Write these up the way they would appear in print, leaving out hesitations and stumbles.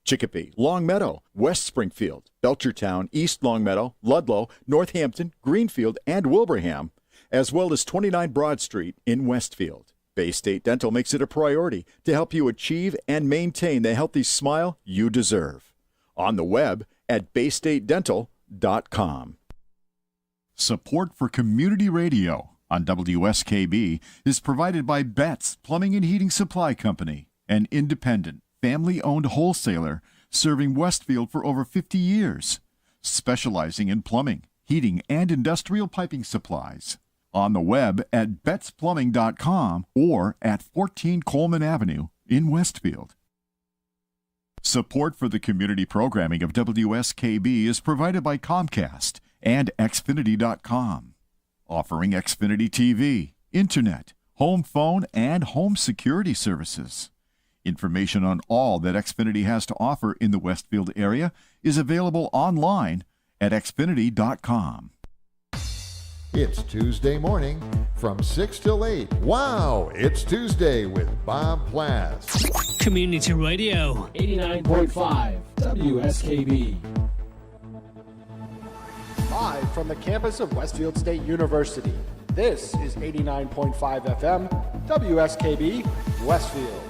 Chicopee, Longmeadow, West Springfield, Belchertown, East Longmeadow, Ludlow, Northampton, Greenfield, and Wilbraham, as well as 29 Broad Street in Westfield. Bay State Dental makes it a priority to help you achieve and maintain the healthy smile you deserve. On the web at baystatedental.com. Support for community radio on WSKB is provided by Betts Plumbing and Heating Supply Company, an independent, family-owned wholesaler serving Westfield for over 50 years, specializing in plumbing, heating, and industrial piping supplies. On the web at bettsplumbing.com or at 14 Coleman Avenue in Westfield. Support for the community programming of WSKB is provided by Comcast and Xfinity.com, offering Xfinity TV, Internet, home phone, and home security services. Information on all that Xfinity has to offer in the Westfield area is available online at Xfinity.com. It's Tuesday morning from 6 till 8. Wow, it's Tuesday with Bob Plass. Community Radio 89.5 WSKB. Live from the campus of Westfield State University, this is 89.5 FM WSKB Westfield.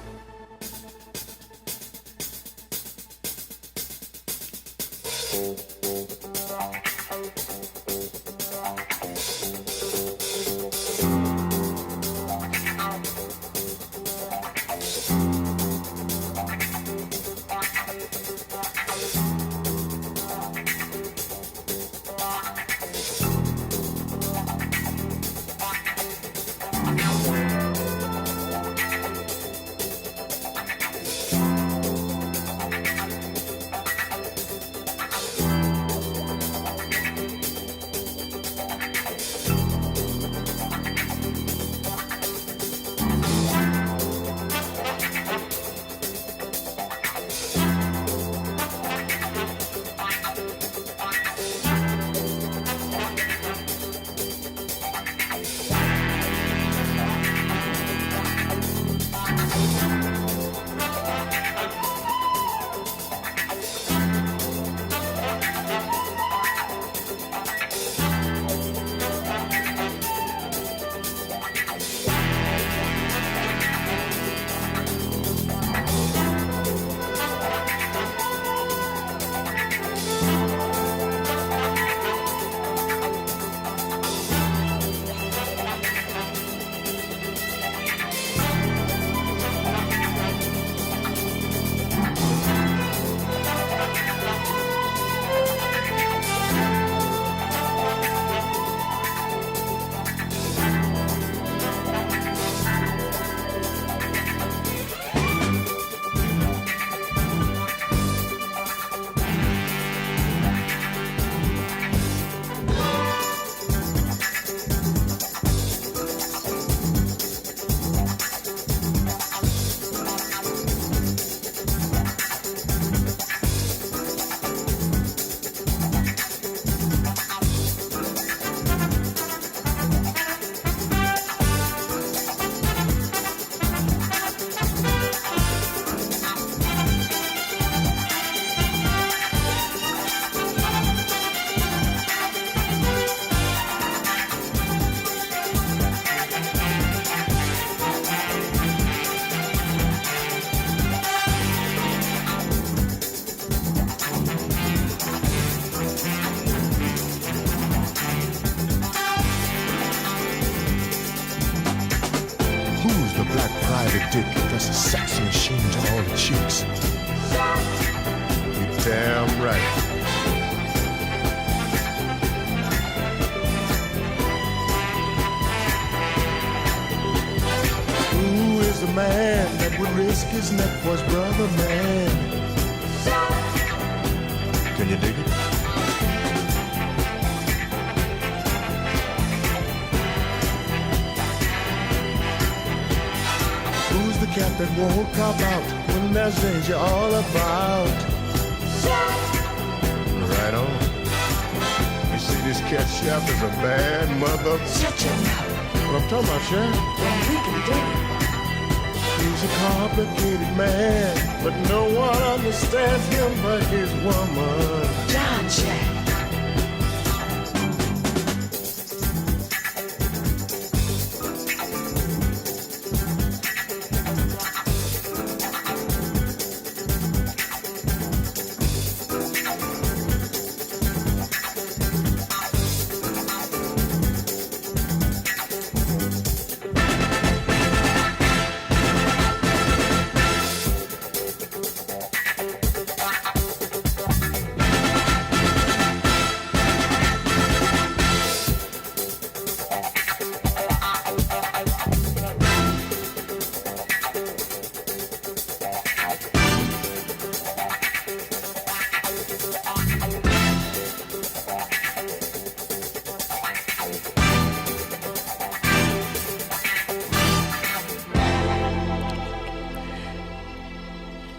That's a sex machine to all the chicks. You're damn right. Who is the man that would risk his neck for his brother, man? Can you dig it? Who's the cat that won't cop out when there's danger all about? Right on. You see, this cat chef is a bad mother. Shut your mouth. What I'm talking about, Chef? Well, we can do it. You He's a complicated man, but no one understands him but his woman. John Jack.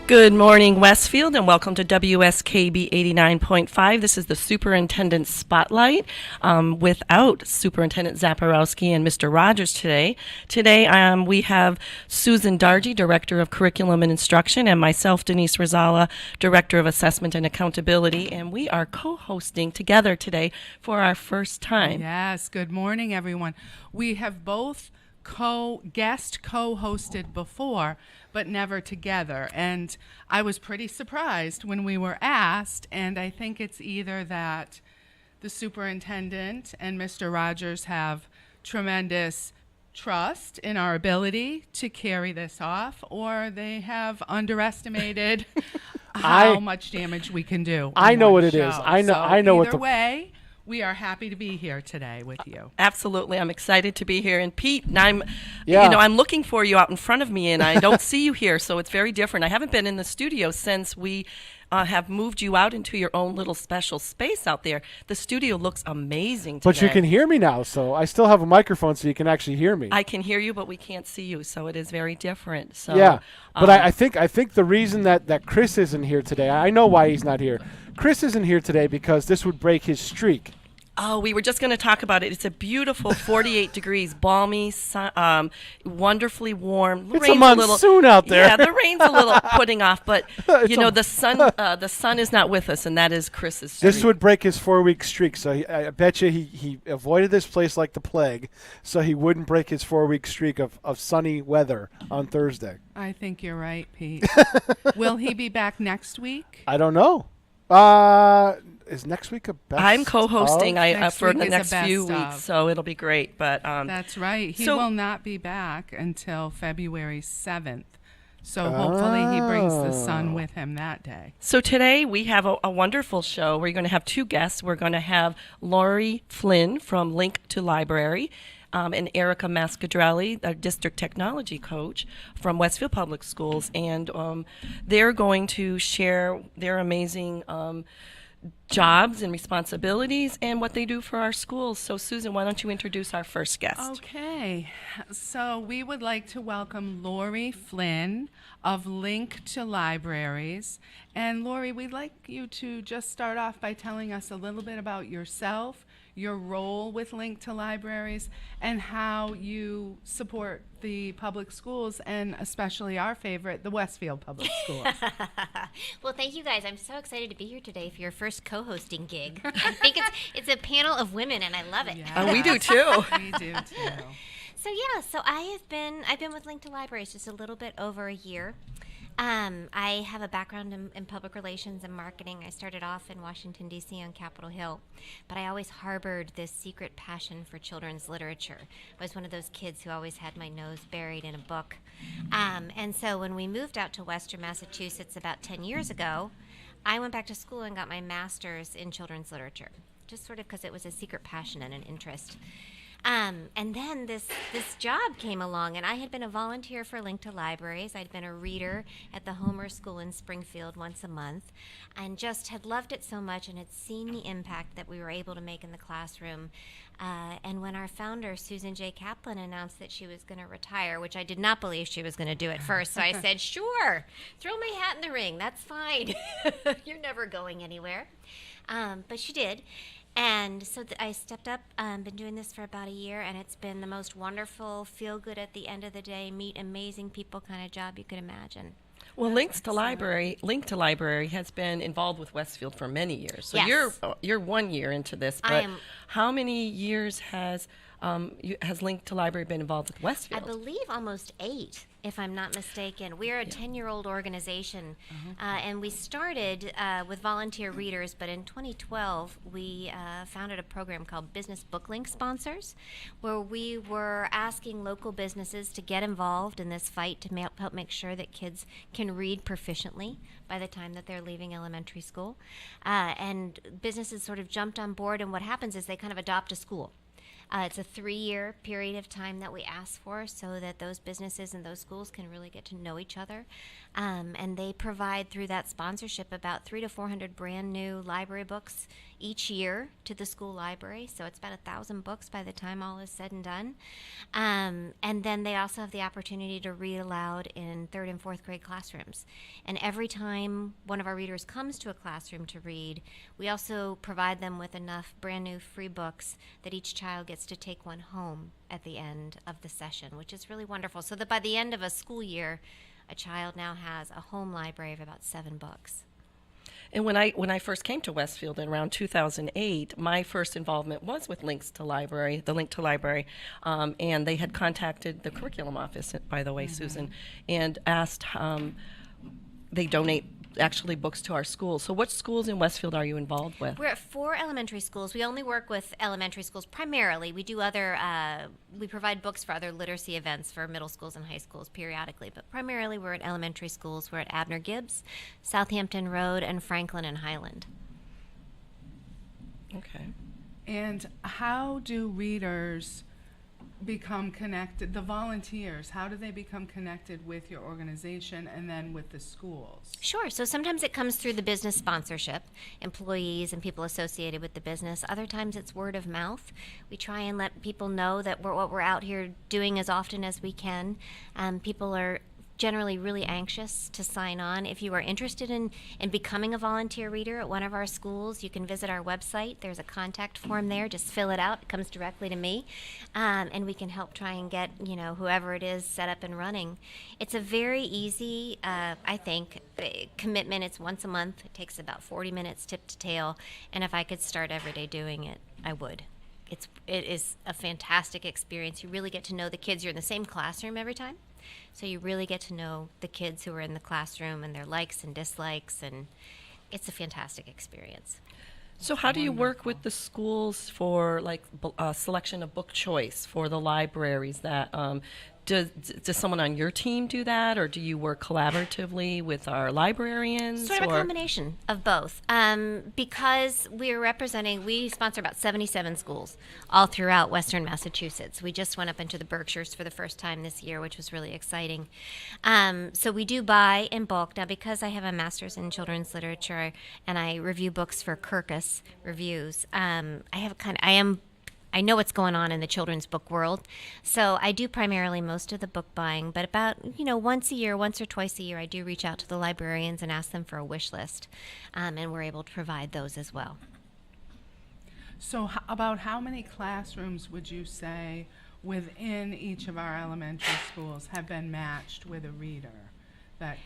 Good morning, Westfield, and welcome to WSKB 89.5. This is the Superintendent Spotlight without Superintendent Zaporowski and Mr. Rogers today. Today we have Susan Dargy, Director of Curriculum and Instruction, and myself, Denise Rosala, Director of Assessment and Accountability, and we are co-hosting together today for our first time. Yes, good morning, everyone. We have both co-hosted before, but never together. And I was pretty surprised when we were asked, and I think it's either that the superintendent and Mr. Rogers have tremendous trust in our ability to carry this off, or they have underestimated how much damage we can do. I know what it show. is. I know what either way, we are happy to be here today with you. Absolutely. I'm excited to be here. And Pete, I'm looking for you out in front of me, and I don't see you here, so it's very different. I haven't been in the studio since we have moved you out into your own little special space out there. The studio looks amazing today. But you can hear me now, so I still have a microphone so you can actually hear me. I can hear you, but we can't see you, so it is very different. So, yeah, but I think the reason that Chris isn't here today, I know why he's not here. Chris isn't here today because this would break his streak. Oh, we were just going to talk about it. It's a beautiful 48 degrees, balmy, wonderfully warm. It's a monsoon out there. Yeah, the rain's a little putting off, but the sun is not with us, and that is Chris's streak. This would break his 4-week streak. So I bet you he avoided this place like the plague, so he wouldn't break his 4-week streak of sunny weather on Thursday. I think you're right, Pete. Will he be back next week? I don't know. Is next week a best? I'm co-hosting for the week next few weeks, so it'll be great. But that's right. He will not be back until February 7th. So hopefully he brings the sun with him that day. So today we have a wonderful show. We're going to have two guests. We're going to have Lori Flynn from Link to Library, and Erica Mascadrelli, a district technology coach from Westfield Public Schools, and they're going to share their amazing jobs and responsibilities and what they do for our schools. So Susan, why don't you introduce our first guest? Okay, so we would like to welcome Lori Flynn of Link to Libraries. And Lori, we'd like you to just start off by telling us a little bit about yourself, your role with Link to Libraries, and how you support the public schools, and especially our favorite, the Westfield Public Schools. Well, thank you guys. I'm so excited to be here today for your first co-hosting gig. I think it's a panel of women, and I love it. Yeah. We do too. We do too. So I've been with Link to Libraries just a little bit over a year. I have a background in public relations and marketing. I started off in Washington, D.C. on Capitol Hill, but I always harbored this secret passion for children's literature. I was one of those kids who always had my nose buried in a book. And so when we moved out to Western Massachusetts about 10 years ago, I went back to school and got my master's in children's literature, just sort of because it was a secret passion and an interest. And then this job came along, and I had been a volunteer for Link to Libraries. I'd been a reader at the Homer School in Springfield once a month, and just had loved it so much and had seen the impact that we were able to make in the classroom. And when our founder, Susan J. Kaplan, announced that she was going to retire, which I did not believe she was going to do at first, so I said, sure, throw my hat in the ring, that's fine. You're never going anywhere. But she did. And so I stepped up, been doing this for about a year, and it's been the most wonderful, feel good at the end of the day, meet amazing people kind of job you could imagine. Well, Link to Library has been involved with Westfield for many years. So Yes. you're 1 year into this, but how many years has Link to Library been involved with Westfield? I believe almost 8, if I'm not mistaken. We're a 10-year-old organization, and we started with volunteer readers, but in 2012, we founded a program called Business Book Link Sponsors, where we were asking local businesses to get involved in this fight to help make sure that kids can read proficiently by the time that they're leaving elementary school. And businesses sort of jumped on board, and what happens is they kind of adopt a school. It's a 3-year period of time that we ask for so that those businesses and those schools can really get to know each other. And they provide through that sponsorship about 300 to 400 brand new library books each year to the school library. So it's about 1,000 books by the time all is said and done. And then they also have the opportunity to read aloud in 3rd and 4th grade classrooms. And every time one of our readers comes to a classroom to read, we also provide them with enough brand new free books that each child gets to take one home at the end of the session, which is really wonderful. So that by the end of a school year, a child now has a home library of about 7 books. And when I first came to Westfield in around 2008, my first involvement was with the Link to Library, and they had contacted the curriculum office, by the way, Susan, and asked they donate actually books to our schools. So what schools in Westfield are you involved with? We're at 4 elementary schools. We only work with elementary schools primarily. We do we provide books for other literacy events for middle schools and high schools periodically, but primarily we're at elementary schools. We're at Abner Gibbs, Southampton Road, and Franklin and Highland. Okay. And how do readers become connected, the volunteers, how do they become connected with your organization and then with the schools? Sure. So sometimes it comes through the business sponsorship, employees and people associated with the business. Other times it's word of mouth. We try and let people know that what we're out here doing as often as we can. People are generally really anxious to sign on. If you are interested in becoming a volunteer reader at one of our schools, you can visit our website. There's a contact form there. Just fill it out. It comes directly to me, and we can help try and get whoever it is set up and running. It's a very easy, I think, commitment. It's once a month. It takes about 40 minutes tip to tail, and if I could start every day doing it, I would. It is a fantastic experience. You really get to know the kids. You're in the same classroom every time. So you really get to know the kids who are in the classroom and their likes and dislikes, and it's a fantastic experience. So how do you work with the schools for selection of book choice for the libraries? That does someone on your team do that, or do you work collaboratively with our librarians? Sort of a combination of both. Because we sponsor about 77 schools all throughout Western Massachusetts. We just went up into the Berkshires for the first time this year, which was really exciting. So we do buy in bulk. Now, because I have a master's in children's literature and I review books for Kirkus Reviews, I know what's going on in the children's book world, so I do primarily most of the book buying, but about, once or twice a year, I do reach out to the librarians and ask them for a wish list, and we're able to provide those as well. So about how many classrooms would you say within each of our elementary schools have been matched with a reader that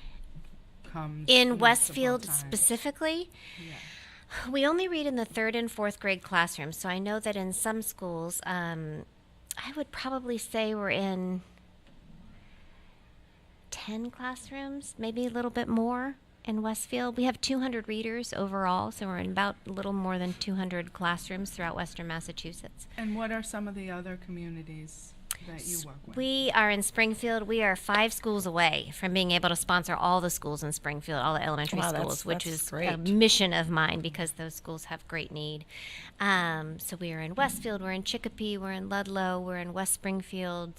comes in Westfield times? Specifically? Yeah. We only read in the 3rd and 4th grade classrooms, so I know that in some schools, I would probably say we're in 10 classrooms, maybe a little bit more in Westfield. We have 200 readers overall, so we're in about a little more than 200 classrooms throughout Western Massachusetts. And what are some of the other communities that you work with? We are in Springfield. We are 5 schools away from being able to sponsor all the schools in Springfield, all the elementary schools, which is great. A mission of mine because those schools have great need. So we are in Westfield, we're in Chicopee, we're in Ludlow, we're in West Springfield,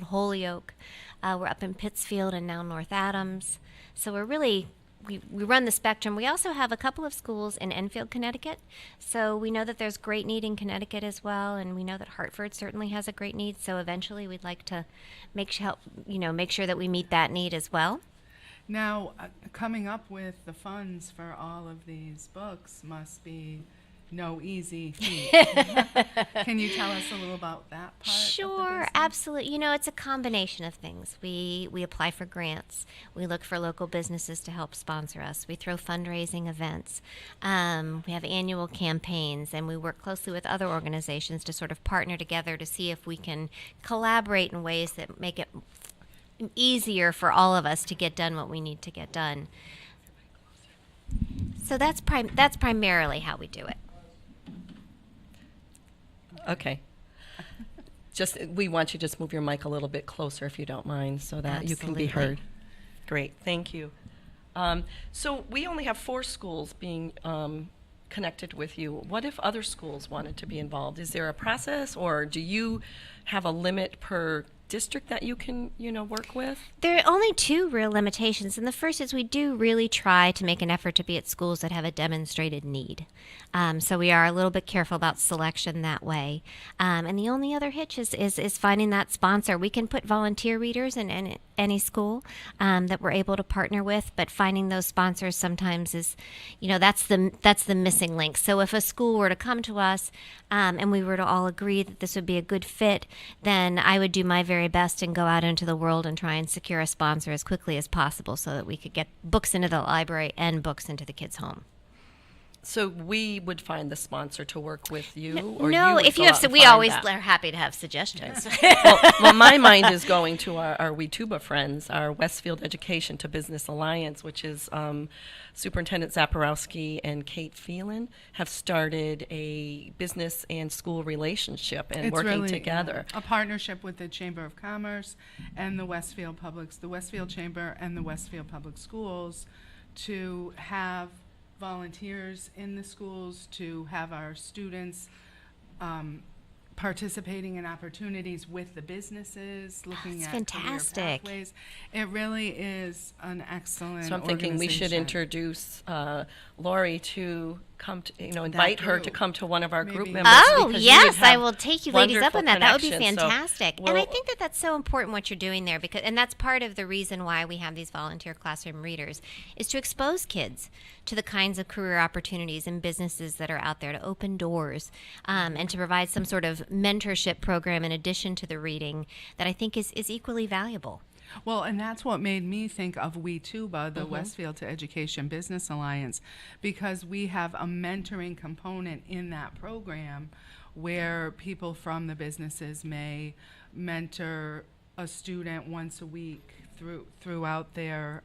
Holyoke. We're up in Pittsfield and now North Adams. So we're really... We run the spectrum. We also have a couple of schools in Enfield, Connecticut. So we know that there's great need in Connecticut as well, and we know that Hartford certainly has a great need. So eventually we'd like to make sure that we meet that need as well. Now, coming up with the funds for all of these books must be no easy feat. Can you tell us a little about that part? Sure, absolutely. You know, it's a combination of things. We apply for grants. We look for local businesses to help sponsor us. We throw fundraising events. We have annual campaigns, and we work closely with other organizations to sort of partner together to see if we can collaborate in ways that make it easier for all of us to get done what we need to get done. So that's primarily how we do it. Okay. We want you to just move your mic a little bit closer if you don't mind so that you can be heard. Great, thank you. So we only have 4 schools being connected with you. What if other schools wanted to be involved? Is there a process, or do you have a limit per district that you can, work with? There are only 2 real limitations, and the first is we do really try to make an effort to be at schools that have a demonstrated need. So we are a little bit careful about selection that way. And the only other hitch is finding that sponsor. We can put volunteer readers in any school that we're able to partner with, but finding those sponsors sometimes is, that's the missing link. So if a school were to come to us and we were to all agree that this would be a good fit, then I would do my very best and go out into the world and try and secure a sponsor as quickly as possible so that we could get books into the library and books into the kids' home. So we would find the sponsor to work with you, or no, you would if go you out have, and we find always that? are happy to have suggestions. well, my mind is going to our WeTuba friends, our Westfield Education to Business Alliance, which is Superintendent Zaporowski and Kate Phelan have started a business and school relationship and It's working really together. a partnership with the Chamber of Commerce and the Westfield Chamber and the Westfield Public Schools to have volunteers in the schools, to have our students participating in opportunities with the businesses, looking That's at fantastic. career pathways. It really is an excellent So I'm thinking we should organization. introduce Lori to come to, invite her to group. come to one of our group Maybe. members. Oh, because you yes, would I have will take you ladies up wonderful on that. That would be connections. So fantastic. And I think that that's so important what you're doing there, and that's part of the reason why we have these volunteer classroom readers, is to expose kids to the kinds of career opportunities and businesses that are out there, to open doors, and to provide some sort of mentorship program in addition to the reading that I think is equally valuable. Well, and that's what made me think of WeTuba, the Westfield to Education Business Alliance, because we have a mentoring component in that program where people from the businesses may mentor a student once a week throughout their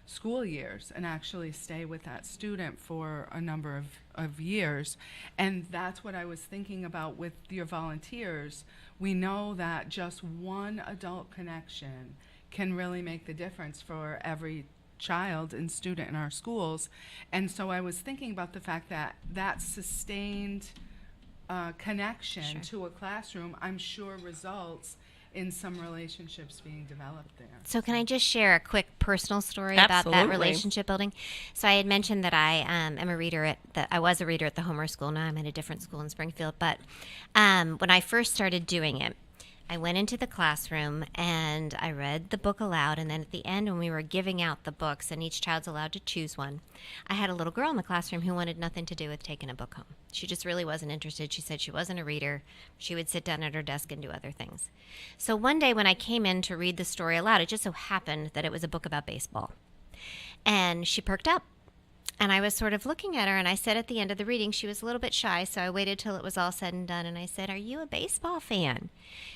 school years and actually stay with that student for a number of years. And that's what I was thinking about with your volunteers. We know that just one adult connection can really make the difference for every child and student in our schools. And so I was thinking about the fact that that sustained connection to a classroom, I'm sure, results in some relationships being developed there. So can I just share a quick personal story about that Absolutely. relationship building? So I had mentioned that I am a reader I was a reader at the Homer School. Now I'm at a different school in Springfield. But when I first started doing it, I went into the classroom and I read the book aloud, and then at the end when we were giving out the books and each child's allowed to choose one, I had a little girl in the classroom who wanted nothing to do with taking a book home. She just really wasn't interested. She said she wasn't a reader. She would sit down at her desk and do other things. So one day when I came in to read the story aloud, it just so happened that it was a book about baseball. And she perked up. And I was sort of looking at her, and I said at the end of the reading, she was a little bit shy, so I waited till it was all said and done, and I said, "Are you a baseball fan?"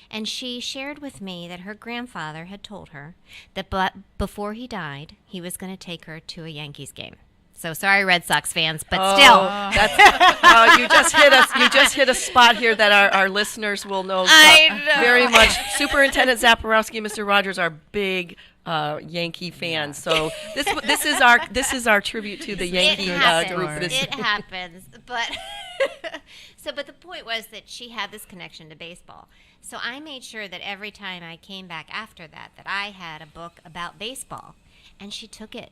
And she shared with me that her grandfather had told her that before he died, he was going to take her to a Yankees game. So sorry, Red Sox fans, but still. That's, you just hit us. You just hit a spot here that our listeners will know, very much. Superintendent Zaporowski and Mr. Rogers are big Yankee fans. So this is our tribute to the Yankee group. It happens, but but the point was that she had this connection to baseball. So I made sure that every time I came back after that I had a book about baseball, and she took it.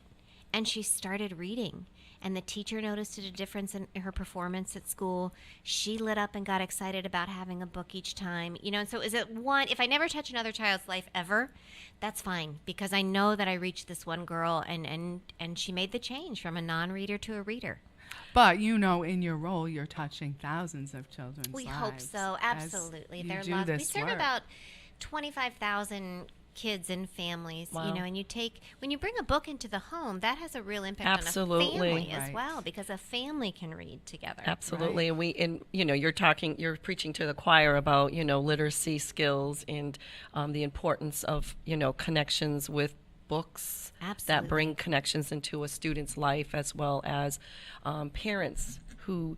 And she started reading, and the teacher noticed a difference in her performance at school. She lit up and got excited about having a book each time, and so is it one, if I never touch another child's life ever, that's fine, because I know that I reached this one girl and she made the change from a non-reader to a reader. But in your role, you're touching thousands of children's We lives. hope so. Absolutely. You There are do lots. We this serve work. about 25,000 kids and families. Wow. And when you bring a book into the home, that has a real impact Absolutely. on a family as Right. well, because a family can read together. Absolutely. And you're preaching to the choir about, literacy skills and the importance of, connections with books that Absolutely. bring connections into a student's life, as well as parents who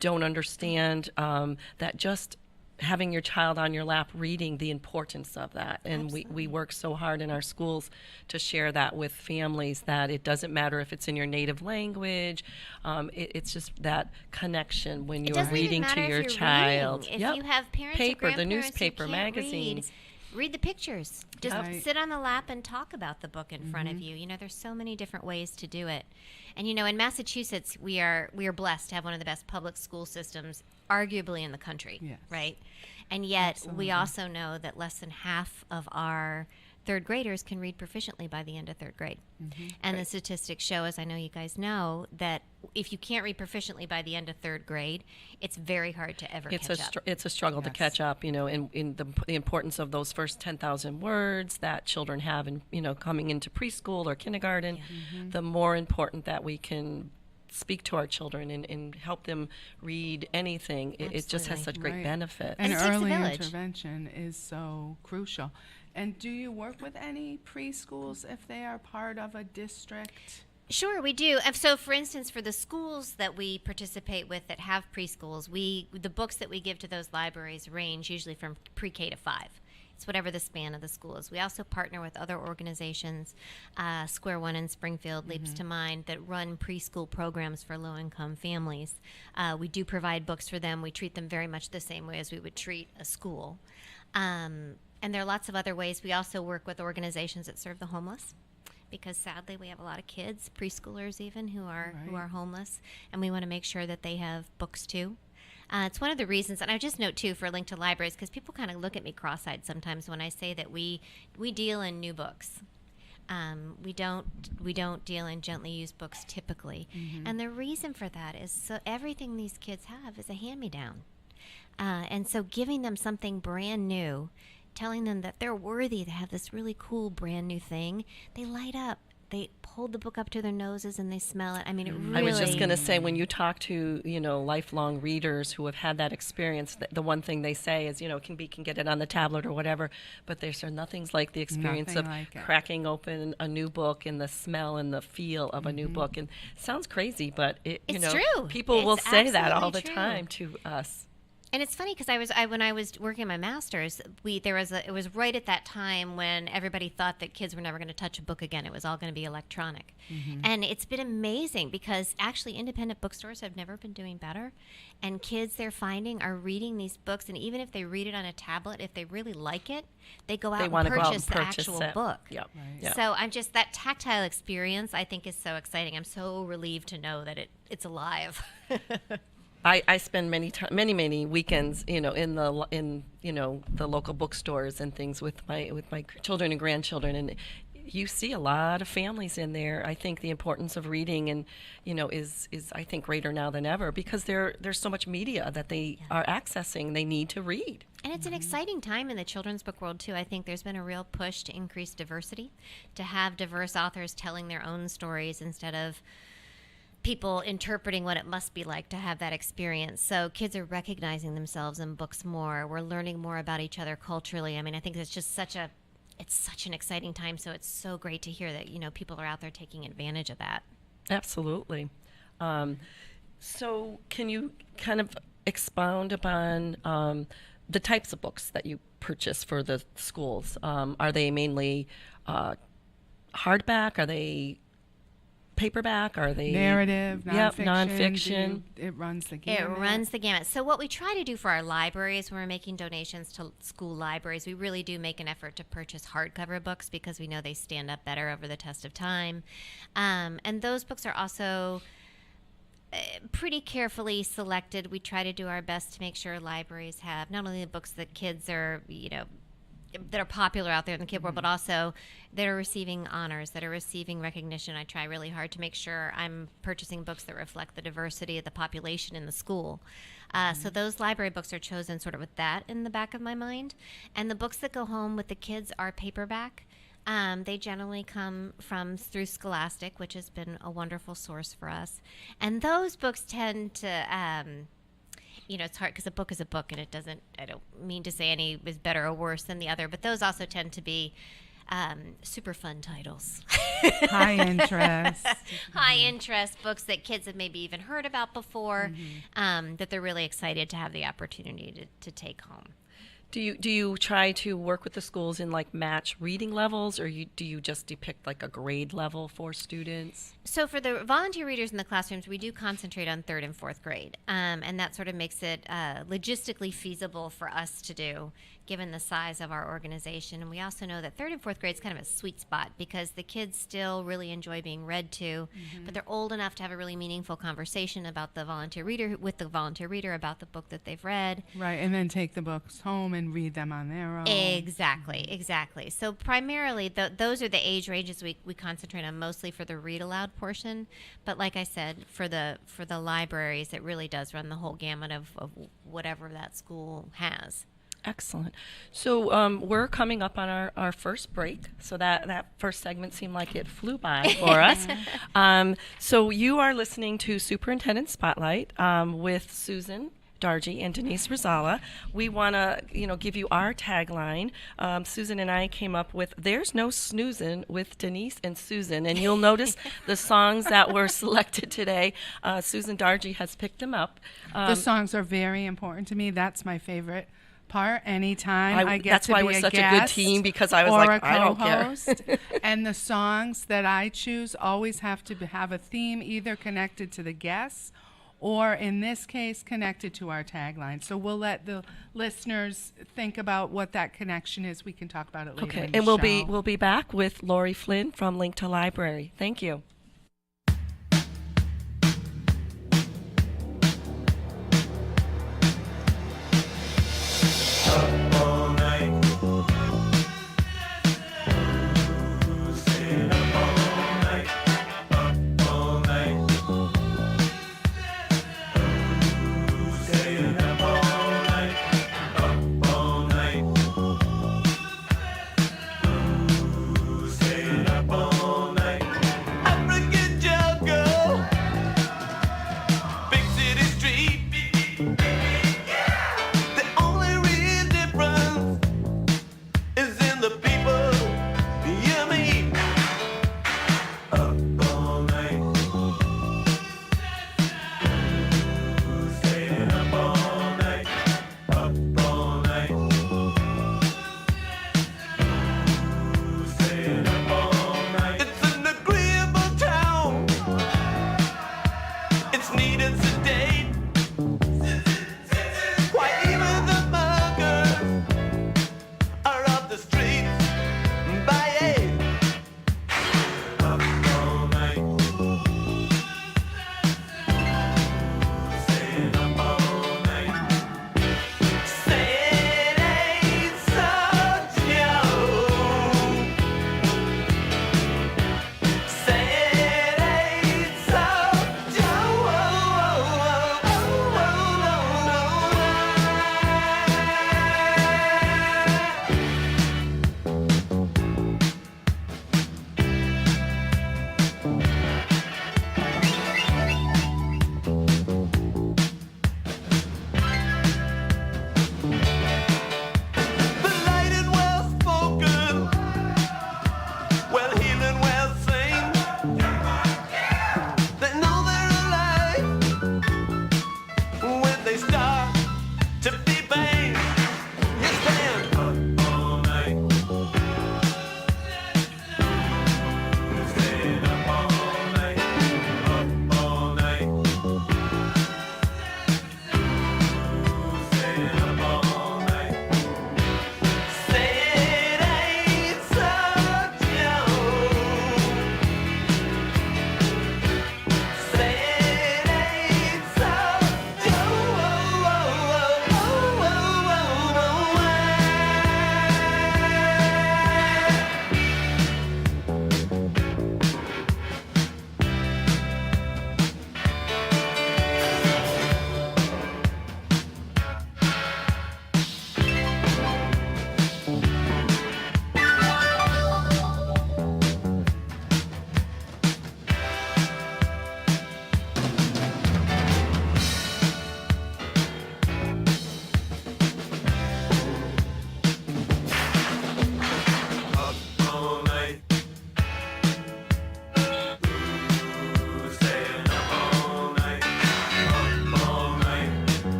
don't understand that just having your child on your lap reading, the importance of that. And we work so hard in our schools to share that with families, that it doesn't matter if it's in your native language. It's just that connection when It you're doesn't even reading matter to if your you're child. reading. If Yep. you have parents Paper, or the grandparents newspaper, who can't magazines. read the pictures. Just Right. sit on the lap and talk about the book in front of you. There's so many different ways to do it. And in Massachusetts, we are blessed to have one of the best public school systems, arguably in the country. Yes. Right? And yet, Absolutely. we also know that less than half of our third graders can read proficiently by the end of third grade. And the statistics show, as I know you guys know, that if you can't read proficiently by the end of third grade, it's very hard to ever catch up. It's a struggle to Yes. catch up, in the importance of those first 10,000 words that children have, in, coming into preschool or kindergarten. The more important that we can speak to our children and help them read anything, it just has Absolutely. such great Right. benefit. And it takes a early village. intervention is so crucial. And do you work with any preschools if they are part of a district? Sure, we do. And so, for instance, for the schools that we participate with that have preschools, the books that we give to those libraries range usually from pre-K to 5. It's whatever the span of the school is. We also partner with other organizations, Square One in Springfield leaps to mind, that run preschool programs for low-income families. We do provide books for them. We treat them very much the same way as we would treat a school. And there are lots of other ways. We also work with organizations that serve the homeless, because sadly we have a lot of kids, preschoolers even, who are homeless, and we want to make sure that they have books too. It's one of the reasons, and I just note too for Link to Libraries, because people kind of look at me cross-eyed sometimes when I say that we deal in new books. We don't deal in gently used books typically, and the reason for that is so everything these kids have is a hand-me-down, and so giving them something brand new, telling them that they're worthy to have this really cool brand new thing, they light up. They hold the book up to their noses and they smell it. I mean, it really... I was just going to say, when you talk to, lifelong readers who have had that experience, the one thing they say is, can get it on the tablet or whatever, but there's nothing's like the experience Nothing of like it. cracking open a new book and the smell and the feel of a new book. And it sounds crazy, but It's true. people will It's say that all the absolutely true. time to us. And it's funny because when I was working my master's, it was right at that time when everybody thought that kids were never going to touch a book again. It was all going to be electronic, and it's been amazing because actually independent bookstores have never been doing better, and kids they're finding are reading these books, and even if they read it on a tablet, if they really like it, they go out and wanna go out purchase and the purchase actual it. book. Yep. Right. Yep. So I'm just that tactile experience I think is so exciting. I'm so relieved to know that it's alive. I spend many weekends, in the local bookstores and things with my children and grandchildren, and you see a lot of families in there. I think the importance of reading and is I think greater now than ever, because there's so much media that they are accessing. They need to read. And it's an exciting time in the children's book world, too. I think there's been a real push to increase diversity, to have diverse authors telling their own stories instead of people interpreting what it must be like to have that experience. So kids are recognizing themselves in books more. We're learning more about each other culturally. I mean, I think it's just such an exciting time. So it's so great to hear that, people are out there taking advantage of that. Absolutely. So can you kind of expound upon the types of books that you purchase for the schools? Are they mainly hardback? Are they paperback? Are they Narrative, nonfiction? Yep, nonfiction. It runs the gamut. It runs the gamut. So what we try to do for our libraries when we're making donations to school libraries, we really do make an effort to purchase hardcover books because we know they stand up better over the test of time. And those books are also pretty carefully selected. We try to do our best to make sure libraries have not only the books that kids are, that are popular out there in the kid world, but also that are receiving honors, that are receiving recognition. I try really hard to make sure I'm purchasing books that reflect the diversity of the population in the school. So those library books are chosen sort of with that in the back of my mind. And the books that go home with the kids are paperback. They generally come through Scholastic, which has been a wonderful source for us. And those books tend to, it's hard because a book is a book, and I don't mean to say any is better or worse than the other, but those also tend to be super fun titles. High interest. High interest books that kids have maybe even heard about before, that they're really excited to have the opportunity to take home. Do you try to work with the schools in like match reading levels, or do you just depict like a grade level for students? So for the volunteer readers in the classrooms, we do concentrate on 3rd and 4th grade, and that sort of makes it logistically feasible for us to do, given the size of our organization. And we also know that 3rd and 4th grade is kind of a sweet spot because the kids still really enjoy being read to, but they're old enough to have a really meaningful conversation about the volunteer reader with the volunteer reader about the book that they've read. Right, and then take the books home and read them on their own. Exactly. So primarily, those are the age ranges we concentrate on, mostly for the read aloud portion. But like I said, for the libraries, it really does run the whole gamut of whatever that school has. Excellent. So we're coming up on our first break. So that first segment seemed like it flew by for us. So you are listening to Superintendent Spotlight with Susan Dargy and Denise Rosala. We want to, give you our tagline. Susan and I came up with "There's no snoozin' with Denise and Susan," and you'll notice the songs that were selected today. Susan Dargy has picked them up. The songs are very important to me. That's my favorite part. Anytime I get that's to why be we're a such a guest good team, because I was or like, a I don't care. co-host, and the songs that I choose always have to have a theme either connected to the guests or in this case connected to our tagline. So we'll let the listeners think about what that connection is. We can talk about it later. Okay, in the and show. we'll be back with Lori Flynn from Link to Library. Thank you.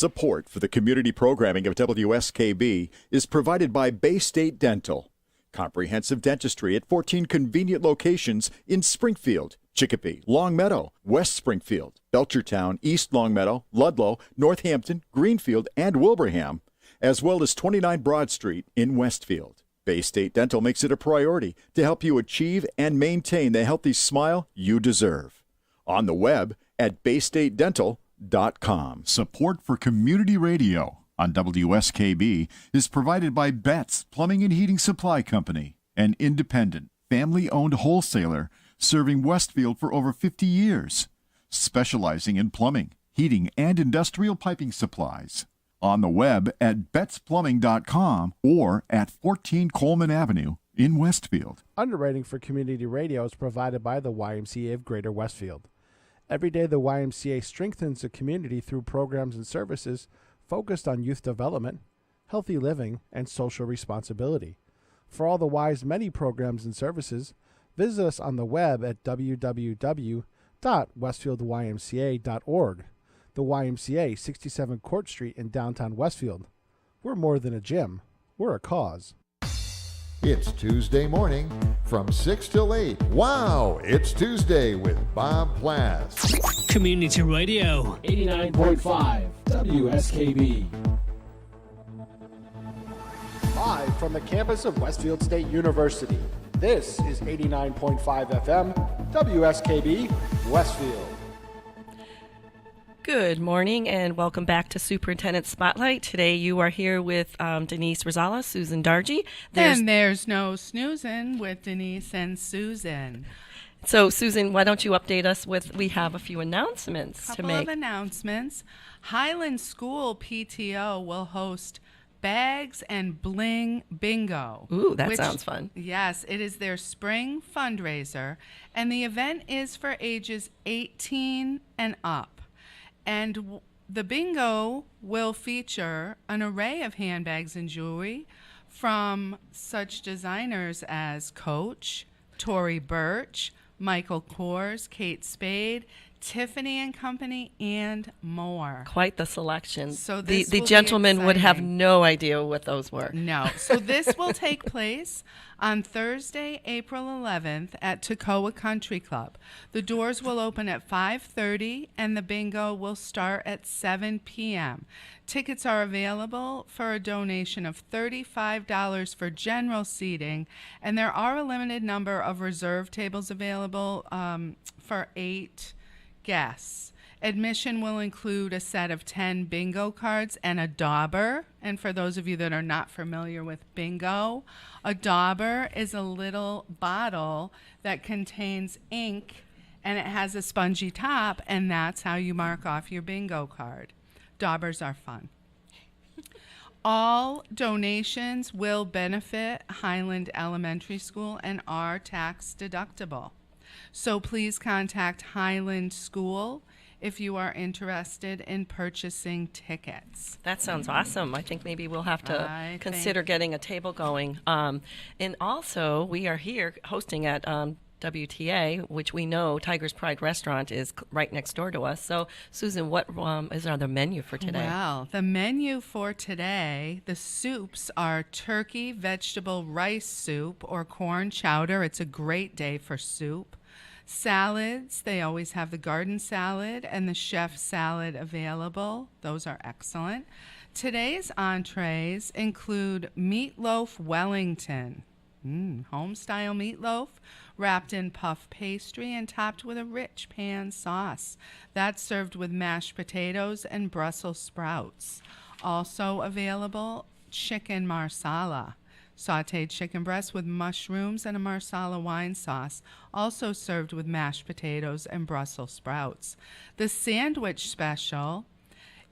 Support for the community programming of WSKB is provided by Bay State Dental. Comprehensive dentistry at 14 convenient locations in Springfield, Chicopee, Longmeadow, West Springfield, Belchertown, East Longmeadow, Ludlow, Northampton, Greenfield, and Wilbraham, as well as 29 Broad Street in Westfield. Bay State Dental makes it a priority to help you achieve and maintain the healthy smile you deserve. On the web at baystatedental.com. Support for community radio on WSKB is provided by Betts Plumbing and Heating Supply Company, an independent, family-owned wholesaler serving Westfield for over 50 years, specializing in plumbing, heating, and industrial piping supplies. On the web at bettsplumbing.com or at 14 Coleman Avenue in Westfield. Underwriting for community radio is provided by the YMCA of Greater Westfield. Every day, the YMCA strengthens the community through programs and services focused on youth development, healthy living, and social responsibility. For all the Y's many programs and services, visit us on the web at www.westfieldymca.org. The YMCA, 67 Court Street in downtown Westfield. We're more than a gym. We're a cause. It's Tuesday morning from 6 till 8. Wow, it's Tuesday with Bob Plass. Community Radio 89.5 WSKB. Live from the campus of Westfield State University, this is 89.5 FM, WSKB, Westfield. Good morning and welcome back to Superintendent Spotlight. Today you are here with Denise Rosala, Susan Dargy. There's no snoozing with Denise and Susan. So Susan, why don't you update us with, we have a few announcements to make. Couple of announcements. Highland School PTO will host Bags and Bling Bingo. Ooh, that sounds fun. Yes, it is their spring fundraiser, and the event is for ages 18 and up. And the bingo will feature an array of handbags and jewelry from such designers as Coach, Tory Burch, Michael Kors, Kate Spade, Tiffany and Company, and more. Quite the selection. So the this will gentleman be would have exciting. no idea what those were. No. So this will take place on Thursday, April 11th at Toccoa Country Club. The doors will open at 5:30 and the bingo will start at 7 p.m. Tickets are available for a donation of $35 for general seating, and there are a limited number of reserve tables available for 8 guests. Admission will include a set of 10 bingo cards and a dauber. And for those of you that are not familiar with bingo, a dauber is a little bottle that contains ink and it has a spongy top, and that's how you mark off your bingo card. Daubers are fun. All donations will benefit Highland Elementary School and are tax deductible. So please contact Highland School if you are interested in purchasing tickets. That sounds awesome. I think maybe we'll have to consider getting a table going. And also, we are here hosting at WTA, which we know Tiger's Pride Restaurant is right next door to us. So, Susan, what is on the menu for today? Well, the menu for today, the soups are turkey, vegetable, rice soup, or corn chowder. It's a great day for soup. Salads, they always have the garden salad and the chef salad available. Those are excellent. Today's entrees include meatloaf Wellington, home-style meatloaf wrapped in puff pastry and topped with a rich pan sauce. That's served with mashed potatoes and Brussels sprouts. Also available, chicken marsala. Sautéed chicken breast with mushrooms and a marsala wine sauce, also served with mashed potatoes and Brussels sprouts. The sandwich special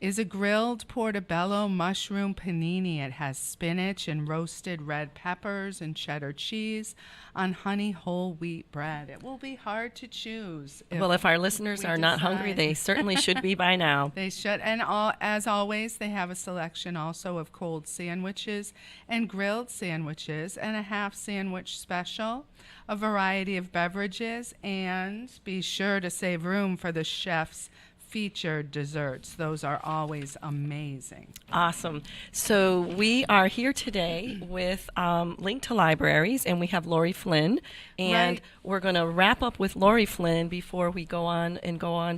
is a grilled portobello mushroom panini. It has spinach and roasted red peppers and cheddar cheese on honey whole wheat bread. It will be hard to choose. Well, if our listeners are not hungry, they certainly should be by now. They should. And as always, they have a selection also of cold sandwiches and grilled sandwiches and a half sandwich special, a variety of beverages, and be sure to save room for the chef's featured desserts. Those are always amazing. Awesome. So we are here today with Link to Libraries, and we have Lori Flynn. And Right. we're going to wrap up with Lori Flynn before we go on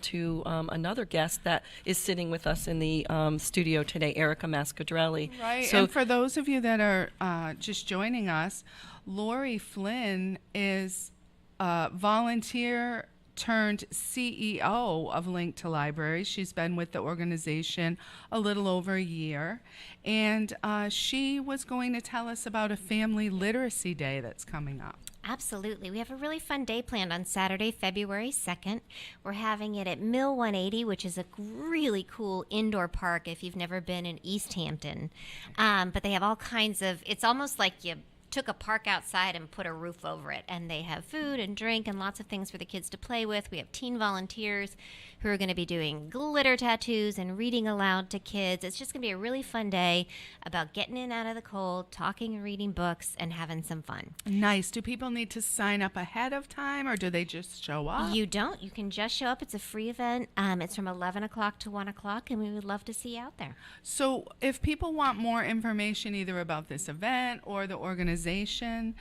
to another guest that is sitting with us in the studio today, Erica Mascadrelli. Right. So And for those of you that are just joining us, Lori Flynn is volunteer turned CEO of Link to Libraries. She's been with the organization a little over a year, and she was going to tell us about a family literacy day that's coming up. Absolutely. We have a really fun day planned on Saturday, February 2nd. We're having it at Mill 180, which is a really cool indoor park if you've never been in East Hampton. But they have all kinds of, it's almost like you took a park outside and put a roof over it. And they have food and drink and lots of things for the kids to play with. We have teen volunteers who are going to be doing glitter tattoos and reading aloud to kids. It's just going to be a really fun day about getting in out of the cold, talking and reading books, and having some fun. Nice. Do people need to sign up ahead of time, or do they just show up? You don't. You can just show up. It's a free event. It's from 11 o'clock to 1 o'clock, and we would love to see you out there. So if people want more information either about this event or the organization,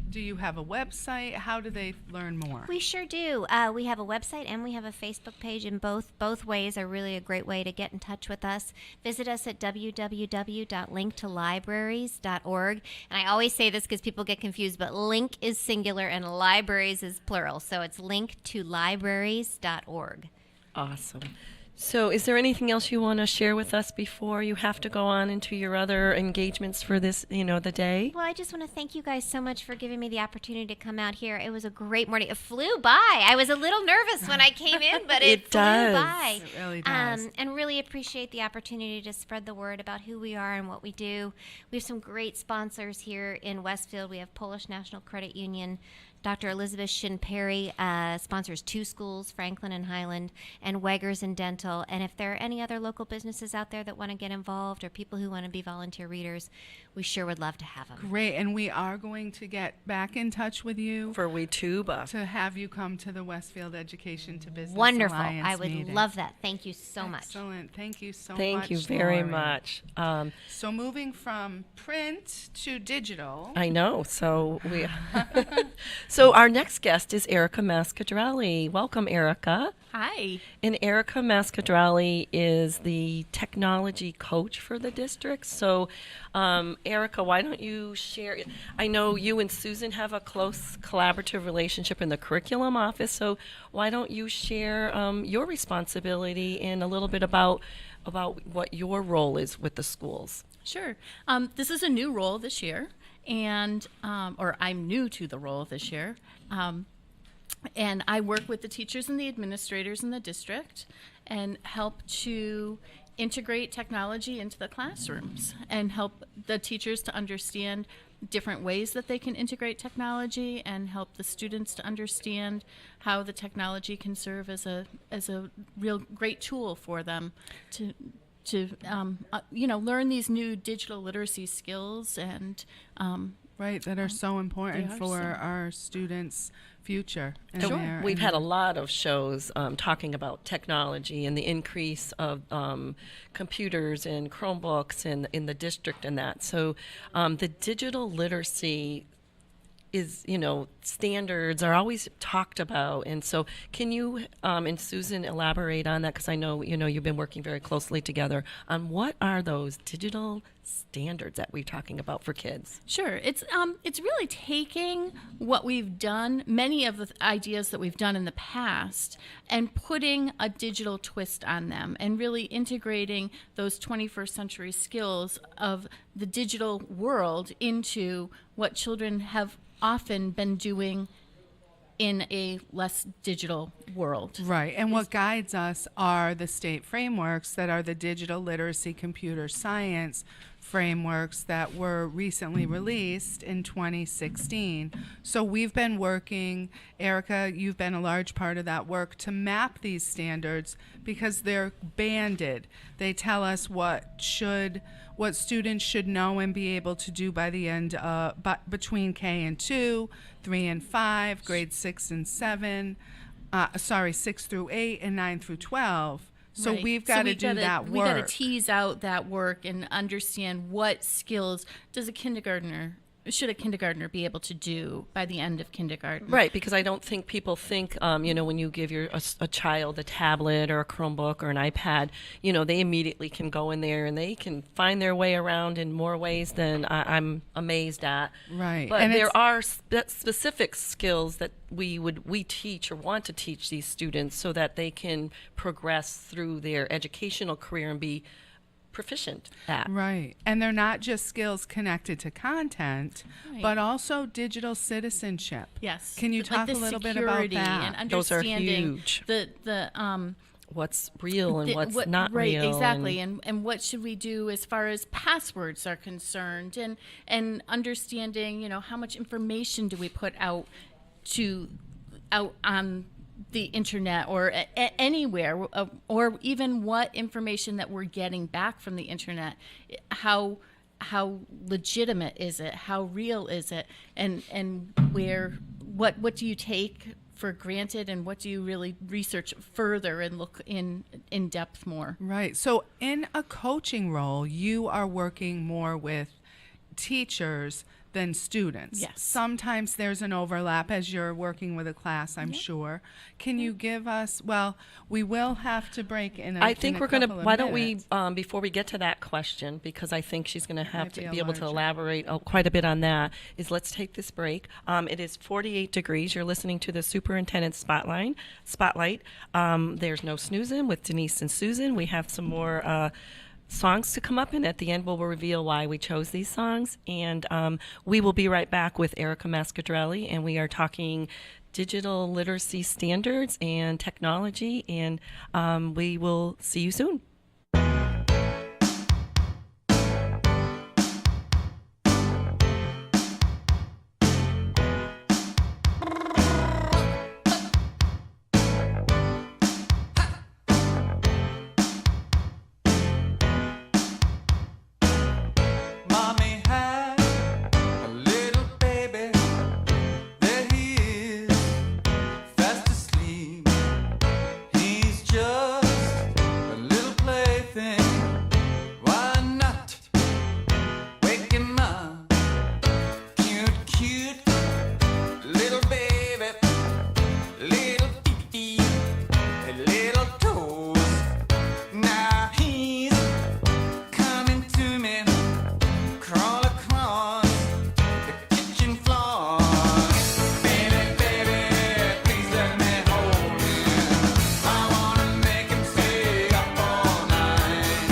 do you have a website? How do they learn more? We sure do. We have a website and we have a Facebook page, and both ways are really a great way to get in touch with us. Visit us at www.linktolibraries.org. And I always say this because people get confused, but link is singular and libraries is plural. So it's linktolibraries.org. awesome. So is there anything else you want to share with us before you have to go on into your other engagements for this, the day? Well, I just want to thank you guys so much for giving me the opportunity to come out here. It was a great morning. It flew by. I was a little nervous when I came in, but it flew does. by. It really does. And really appreciate the opportunity to spread the word about who we are and what we do. We have some great sponsors here in Westfield. We have Polish National Credit Union. Dr. Elizabeth Shin-Perry sponsors 2 schools, Franklin and Highland, and Weggers and Dental. And if there are any other local businesses out there that want to get involved or people who want to be volunteer readers, we sure would love to have them. Great. And we are going to get back in touch with you For WeTuba. to have you come to the Westfield Education to Business Wonderful. Alliance I would meeting. love that. Thank you so much. Excellent. Thank you so much. Thank you very Lori. much. So moving from print to digital. I know. So so our next guest is Erica Mascadrelli. Welcome, Erica. Hi. And Erica Mascadrelli is the technology coach for the district. So, Erica, why don't you share? I know you and Susan have a close collaborative relationship in the curriculum office. So, why don't you share your responsibility and a little bit about what your role is with the schools? Sure. This is a new role this year, and or I'm new to the role this year. And I work with the teachers and the administrators in the district and help to integrate technology into the classrooms and help the teachers to understand different ways that they can integrate technology and help the students to understand how the technology can serve as a real great tool for them to learn these new digital literacy skills and Right, that are so important are for so- our students' future. and So their- we've and had a lot of shows talking about technology and the increase of computers and Chromebooks in the district and that. So the digital literacy is, standards are always talked about. And so can you and Susan elaborate on that? Because I know, you've been working very closely together on what are those digital standards that we're talking about for kids? Sure. It's really taking what we've done, many of the ideas that we've done in the past, and putting a digital twist on them and really integrating those 21st century skills of the digital world into what children have often been doing in a less digital world. Right, and what guides us are the state frameworks that are the digital literacy computer science frameworks that were recently released in 2016. So we've been working, Erica, you've been a large part of that work to map these standards because they're banded. They tell us what students should know and be able to do by the end between K and 2, 3 and 5, grade 6 and 7. 6 through 8 and 9 through 12. So Right. we've got to we do gotta- that We got work. to tease out that work and understand what skills should a kindergartner be able to do by the end of kindergarten. Right, because I don't think people think, when you give a child a tablet or a Chromebook or an iPad, they immediately can go in there and they can find their way around in more ways than I'm amazed at. Right. But And there it's- are specific skills that we teach or want to teach these students so that they can progress through their educational career and be proficient at. Right. And they're not just skills connected to content, Right. but also digital citizenship. Yes. Can you Like talk the a little bit about security that? And Those are understanding huge. the What's real and what's what- not right, real. exactly, and what should we do as far as passwords are concerned, and understanding, how much information do we put out on the internet or anywhere, or even what information that we're getting back from the internet, how legitimate is it, how real is it, and what do you take for granted, and what do you really research further and look in depth more? Right. So in a coaching role, you are working more with teachers than students. Yes. Sometimes there's an overlap as you're working with a class, I'm sure. Can you give us, we will have to break in I think we're going to, why don't we, minutes. before we get to that question, because I think she's going to have Might to be a be able to larger. elaborate quite a bit on that, is let's take this break. It is 48 degrees. You're listening to the Superintendent Spotlight. There's no snoozing with Denise and Susan. We have some more songs to come up, and at the end we'll reveal why we chose these songs. And we will be right back with Erica Mascadrelli, and we are talking digital literacy standards and technology, and we will see you soon. Mommy had a little baby. There he is, fast asleep. He's just a little plaything. Why not wake him up? Cute, cute little baby, little feet, little toes. Now he's coming to me. Crawl across the kitchen floor. Baby, baby, please let me hold him. I wanna make him stay up all night.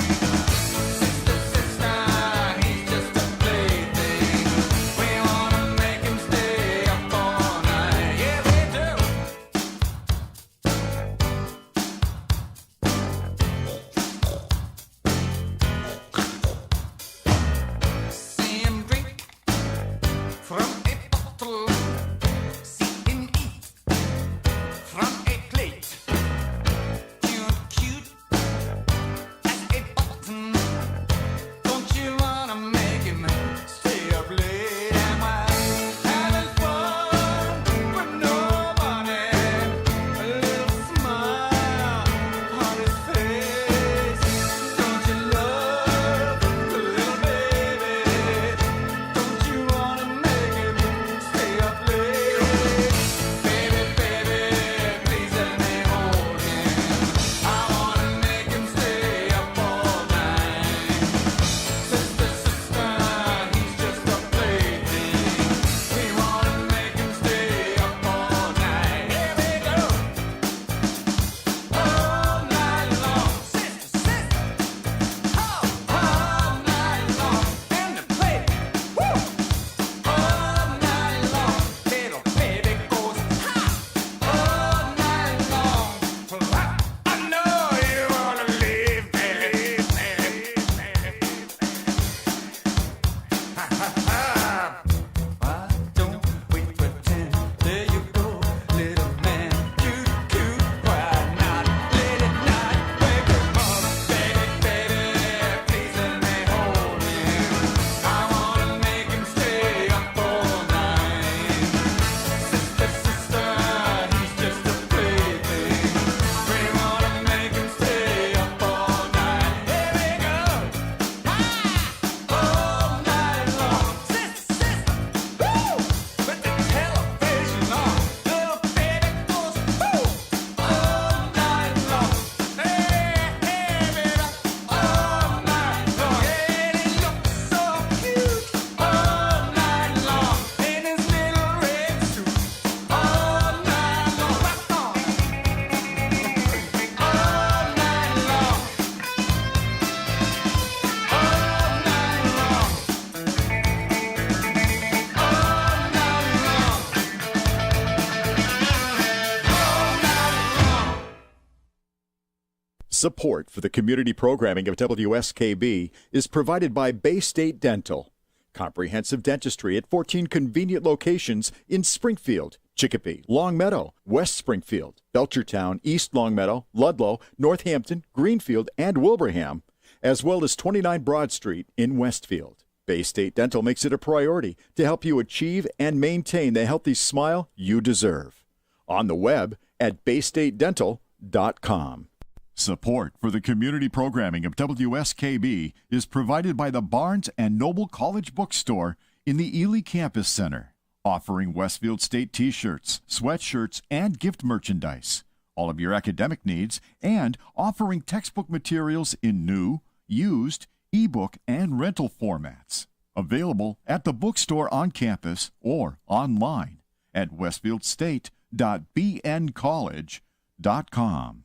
Support for the community programming of WSKB is provided by Bay State Dental. Comprehensive dentistry at 14 convenient locations in Springfield, Chicopee, Longmeadow, West Springfield, Belchertown, East Longmeadow, Ludlow, Northampton, Greenfield, and Wilbraham, as well as 29 Broad Street in Westfield. Bay State Dental makes it a priority to help you achieve and maintain the healthy smile you deserve. On the web at baystatedental.com. Support for the community programming of WSKB is provided by the Barnes & Noble College Bookstore in the Ely Campus Center, offering Westfield State t-shirts, sweatshirts, and gift merchandise, all of your academic needs, and offering textbook materials in new, used, ebook, and rental formats. Available at the bookstore on campus or online at westfieldstate.bncollege.com.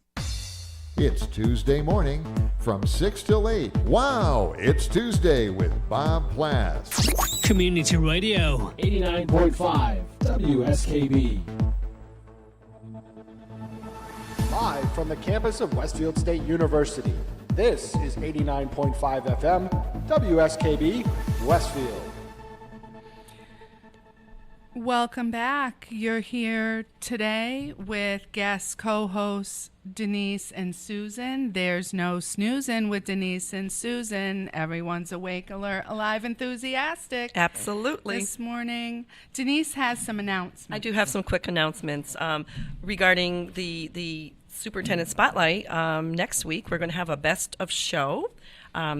It's Tuesday morning from 6 till 8. Wow, it's Tuesday with Bob Plass. Community Radio 89.5 WSKB. Live from the campus of Westfield State University, this is 89.5 FM, WSKB, Westfield. Welcome back. You're here today with guest co-hosts Denise and Susan. There's no snoozing with Denise and Susan. Everyone's awake, alert, alive, enthusiastic. Absolutely. This morning, Denise has some announcements. I do have some quick announcements regarding the Superintendent Spotlight. Next week, we're going to have a best of show.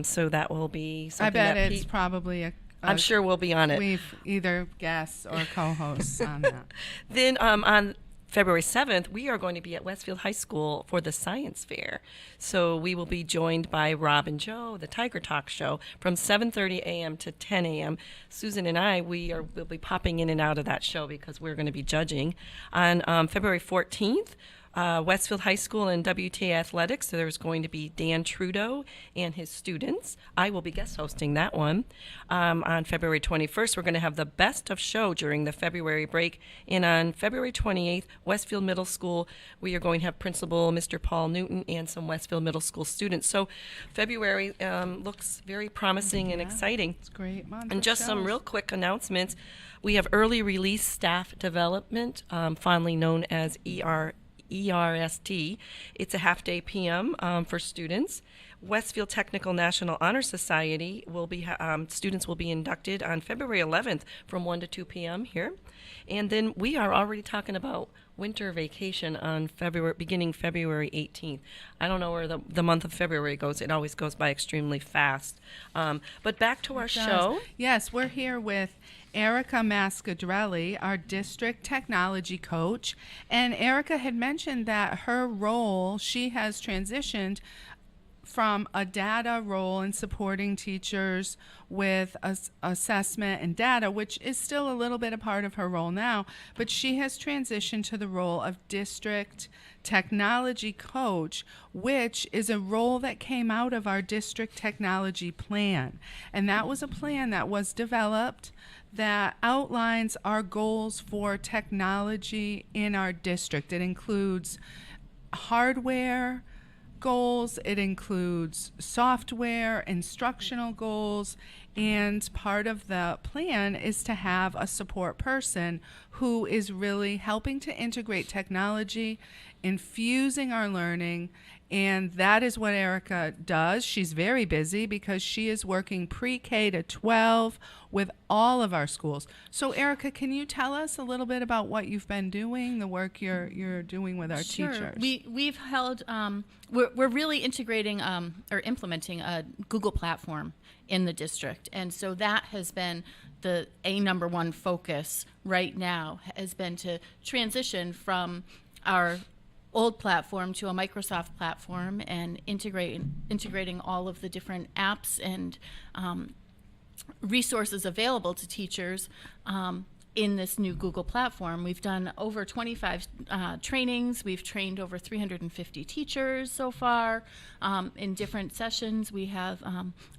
So that will be something I bet that it's probably I'm sure we'll be on it. We've either guests or co-hosts on that. Then on February 7th, we are going to be at Westfield High School for the Science Fair. So we will be joined by Rob and Joe, the Tiger Talk Show, from 7:30 a.m. to 10 a.m. Susan and I, we'll be popping in and out of that show because we're going to be judging. On February 14th, Westfield High School and WTA Athletics. So there's going to be Dan Trudeau and his students. I will be guest hosting that one. On February 21st, we're going to have the best of show during the February break. And on February 28th, Westfield Middle School, we are going to have Principal Mr. Paul Newton and some Westfield Middle School students. So February looks very promising and exciting. It's a great month. And just some real quick announcements. We have early release staff development, fondly known as ERST. It's a half-day PM for students. Westfield Technical National Honor Society will be students will be inducted on February 11th from 1 to 2 p.m. here. And then we are already talking about winter vacation on beginning February 18th. I don't know where the month of February goes. It always goes by extremely fast. But back to our show. Yes, we're here with Erica Mascadrelli, our district technology coach. And Erica had mentioned that her role, she has transitioned from a data role in supporting teachers with assessment and data, which is still a little bit a part of her role now, but she has transitioned to the role of district technology coach, which is a role that came out of our district technology plan. And that was a plan that was developed that outlines our goals for technology in our district. It includes hardware goals, it includes software, instructional goals, and part of the plan is to have a support person who is really helping to integrate technology, infusing our learning, and that is what Erica does. She's very busy because she is working pre-K to 12 with all of our schools. So Erica, can you tell us a little bit about what you've been doing, the work you're doing with our teachers? We've held, we're really integrating or implementing a Google platform in the district. And so that has been the number one focus right now, has been to transition from our old platform to a Microsoft platform and integrating all of the different apps and resources available to teachers in this new Google platform. We've done over 25 trainings. We've trained over 350 teachers so far in different sessions. We have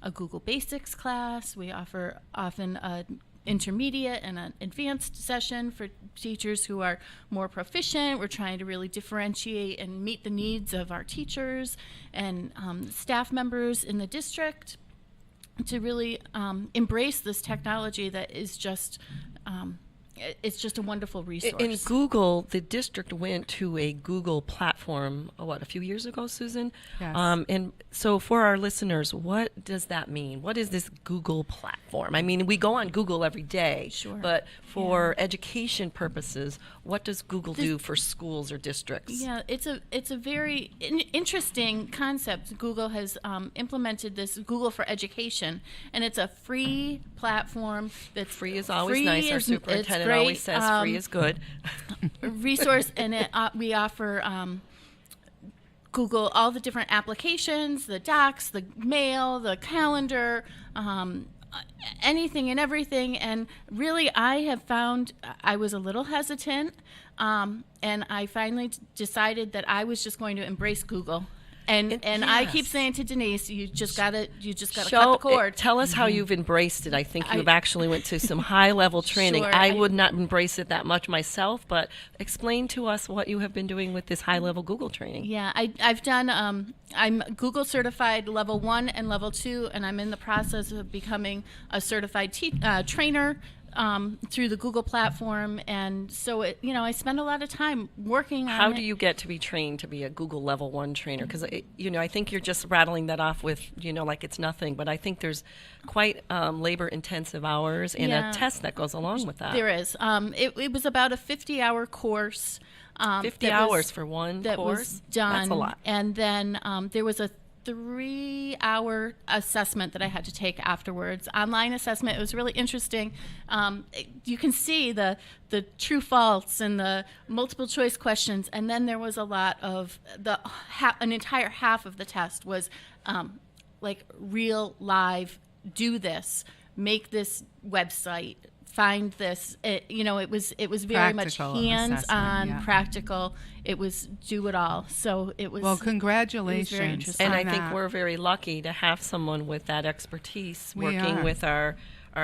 a Google Basics class. We offer often a intermediate and an advanced session for teachers who are more proficient. We're trying to really differentiate and meet the needs of our teachers and staff members in the district to really embrace this technology that is just it's just a wonderful resource. In Google, the district went to a Google platform, a few years ago, Susan? Yes. And so for our listeners, what does that mean? What is this Google platform? I mean, we go on Google every day, Sure. but for education purposes, what does Google do for schools or districts? Yeah, it's a very interesting concept. Google has implemented this Google for Education, and it's a free platform that's Free is always nice. Our superintendent always says free is good. Resource, and we offer Google all the different applications, the docs, the mail, the calendar, anything and everything. And really, I have found I was a little hesitant, and I finally decided that I was just going to embrace Google. And I keep saying to Denise, you just gotta cut the cord. Tell us how you've embraced it. I think you've actually went to some high level training. Sure, I would not embrace it that much myself, but explain to us what you have been doing with this high level Google training. Yeah, I've done. I'm Google certified level 1 and level 2, and I'm in the process of becoming a certified trainer. Through the Google platform, and so I spend a lot of time working on it. How do you get to be trained to be a Google level 1 trainer? Because I think you're just rattling that off with like it's nothing, but I think there's quite labor intensive hours and a test that goes along with that. There is. It was about a 50-hour course. 50 hours for one that course? was done. That's a lot. And then there was a 3-hour assessment that I had to take afterwards. Online assessment. It was really interesting. You can see the true false and the multiple choice questions, and then there was a lot of an entire half of the test was like real live. Do this. Make this website. Find this. It was very Practical much hands-on, assessment, practical. It was do it all. So it was. Well, congratulations. It was very interesting. And I on think that. we're very lucky to have someone with that expertise We working are. with our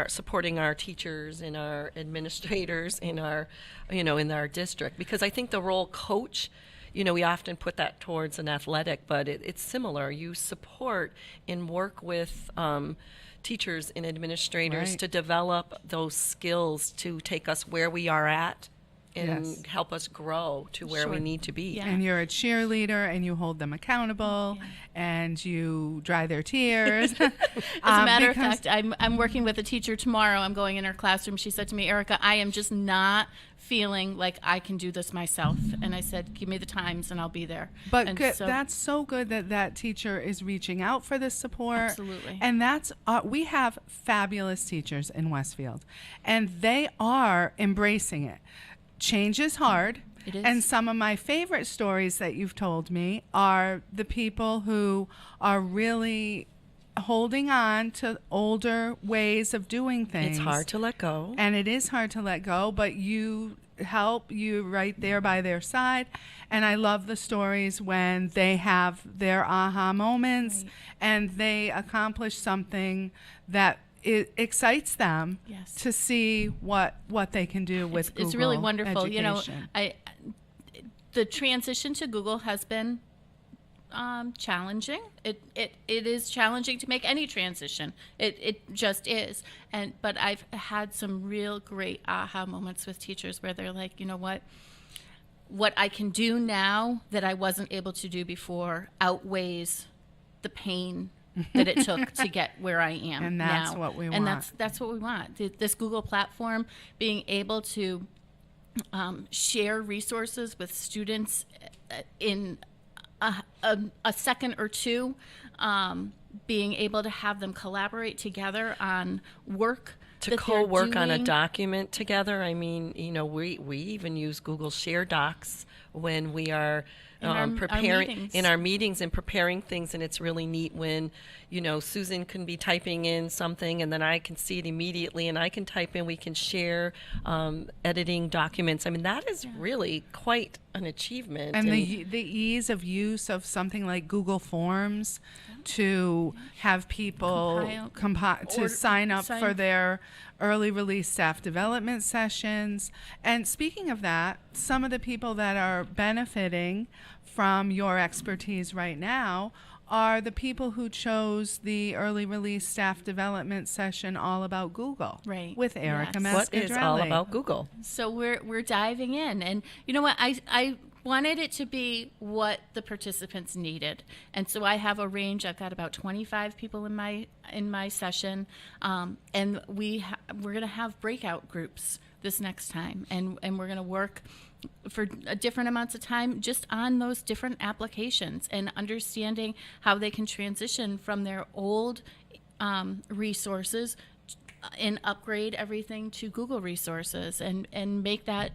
supporting our teachers and our administrators in our in our district, because I think the role coach, we often put that towards an athletic, but it's similar. You support and work with teachers and administrators Right. to develop those skills to take us where we are at and Yes. help us grow to where we Sure. need to be. Yeah. And you're a cheerleader, and you hold them accountable, and you dry their tears. As a matter of fact, I'm working with a teacher tomorrow. I'm going in her classroom. She said to me, Erica, I am just not feeling like I can do this myself. And I said, give me the times and I'll be there. But And good, so- that's so good that teacher is reaching out for this support. Absolutely. And that's we have fabulous teachers in Westfield, and they are embracing it. Change is hard. It is. And some of my favorite stories that you've told me are the people who are really holding on to older ways of doing things. It's hard to let go. And it is hard to let go, but you help, you right there by their side. And I love the stories when they have their aha moments and they accomplish something that it excites them Yes. to see what they can do with Google it's really wonderful. Education. The transition to Google has been challenging. It is challenging to make any transition. It just is. But I've had some real great aha moments with teachers where they're like, you know what I can do now that I wasn't able to do before outweighs the pain that it took to get where I am And that's now. what we And want. that's what we want. This Google platform, being able to share resources with students in a second or two, being able to have them collaborate together on work To that they're co-work on a doing. document together. I mean, we even use Google Share Docs when we are In our preparing meetings. in our meetings and preparing things, and it's really neat when Susan can be typing in something and then I can see it immediately and I can type in. We can share editing documents. I mean, that is really quite an achievement. And the ease of use of something like Google Forms to have people Compile. to sign up for their early release staff development sessions. And speaking of that, some of the people that are benefiting from your expertise right now are the people who chose the early release staff development session all about Google, Right. with Erica Yes. What is all Mascadrelli. about Google? So we're diving in, and you know what? I wanted it to be what the participants needed, and so I have a range. I've got about 25 people in my session, and we're going to have breakout groups this next time, and we're going to work for different amounts of time just on those different applications and understanding how they can transition from their old resources and upgrade everything to Google resources and make that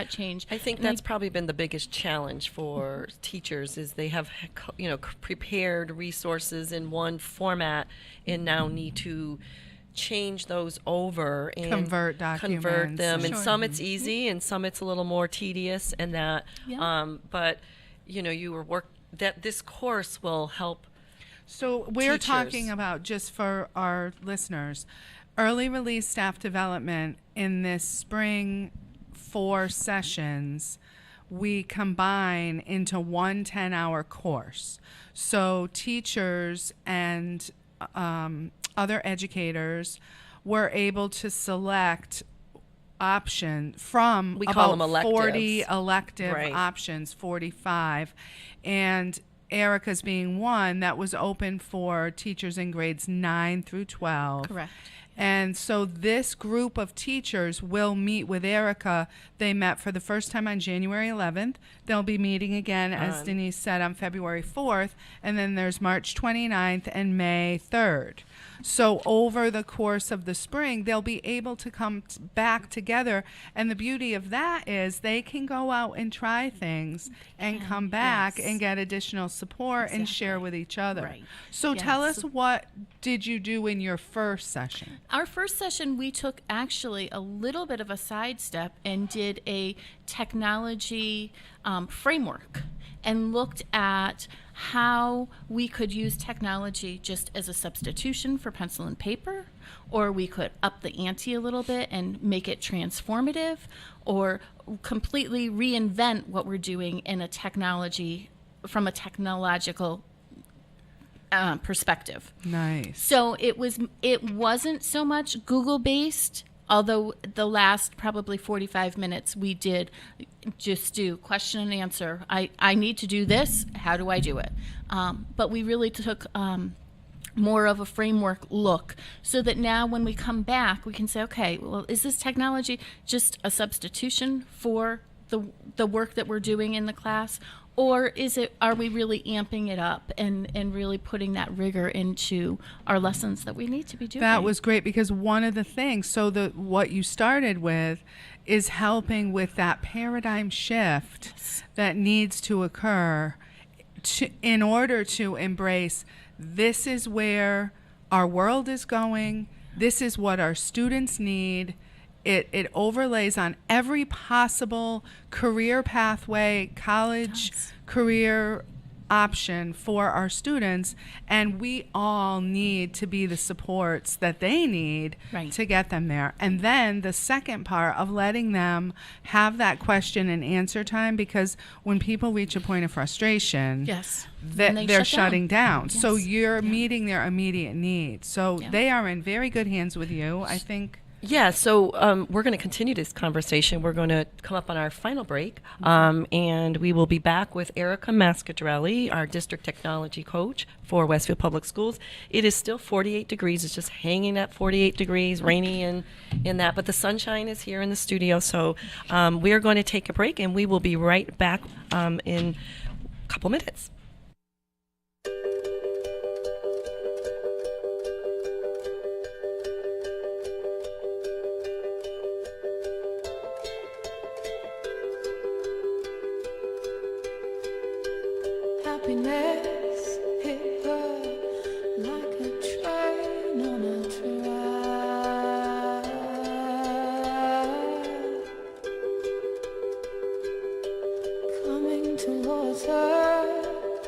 change. I think that's probably been the biggest challenge for teachers is they have, prepared resources in one format and now need to change those over and Convert convert documents. them. And Sure. some it's easy and some it's a little more tedious and that. Yeah. But that this course will help. So we're Teachers. talking about, just for our listeners, early release staff development in this spring 4 sessions. We combine into one 10-hour course. So teachers and other educators were able to select option from We call about them electives. 40 elective Right. options, 45. And Erica's being one that was open for teachers in grades 9 through 12. Correct. And so this group of teachers will meet with Erica. They met for the first time on January 11th. They'll be meeting again, as Denise said, on February 4th. And then there's March 29th and May 3rd. So over the course of the spring, they'll be able to come back together. And the beauty of that is they can go out and try things and come back yes. and get additional support and Exactly. share with each other. Right. So tell Yes. us, what did you do in your first session? Our first session, we took actually a little bit of a sidestep and did a technology framework and looked at how we could use technology just as a substitution for pencil and paper, or we could up the ante a little bit and make it transformative, or completely reinvent what we're doing in a technology from a technological perspective. Nice. So it wasn't so much Google based, although the last probably 45 minutes we did just do question and answer. I need to do this. How do I do it? But we really took more of a framework look so that now when we come back, we can say, okay, well, is this technology just a substitution for the work that we're doing in the class? Or are we really amping it up and really putting that rigor into our lessons that we need to be doing? That was great, because one of the things, what you started with is helping with that paradigm shift that needs to occur in order to embrace, this is where our world is going, this is what our students need. It overlays on every possible career pathway, college career option for our students, and we all need to be the supports that they need Right. to get them there. And then the second part of letting them have that question and answer time, because when people reach a point of frustration, Yes. that And they they're shut down. shutting down. So Yes. you're meeting their immediate needs. So Yeah. they are in very good hands with you, I think. Yeah, so we're going to continue this conversation. We're going to come up on our final break, and we will be back with Erica Mascadrelli, our district technology coach for Westfield Public Schools. It is still 48 degrees. It's just hanging at 48 degrees, rainy and in that, but the sunshine is here in the studio. So we are going to take a break, and we will be right back in a couple minutes. Happiness hit her like a train on a track, coming towards her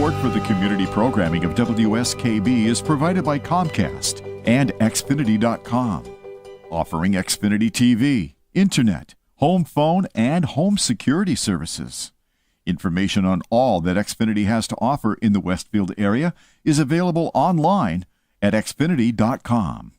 Support for the community programming of WSKB is provided by Comcast and Xfinity.com, offering Xfinity TV, Internet, home phone, and home security services. Information on all that Xfinity has to offer in the Westfield area is available online at Xfinity.com.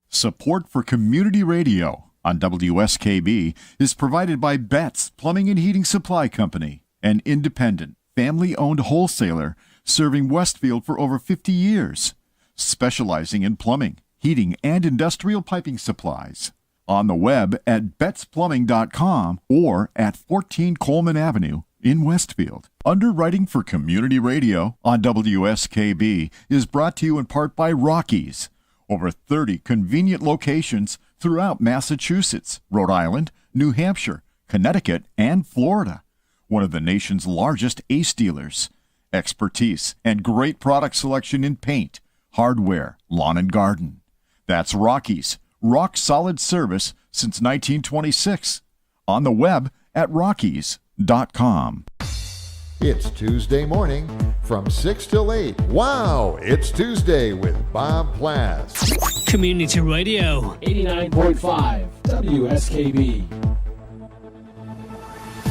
Support for community radio on WSKB is provided by Betts Plumbing and Heating Supply Company, an independent, family-owned wholesaler serving Westfield for over 50 years, specializing in plumbing, heating, and industrial piping supplies. On the web at bettsplumbing.com or at 14 Coleman Avenue in Westfield. Underwriting for Community Radio on WSKB is brought to you in part by Rockies. Over 30 convenient locations throughout Massachusetts, Rhode Island, New Hampshire, Connecticut, and Florida. One of the nation's largest ACE dealers. Expertise and great product selection in paint, hardware, lawn and garden. That's Rockies. Rock solid service since 1926. On the web at rockies.com. It's Tuesday morning from 6 till 8. Wow, it's Tuesday with Bob Plass. Community Radio 89.5 WSKB.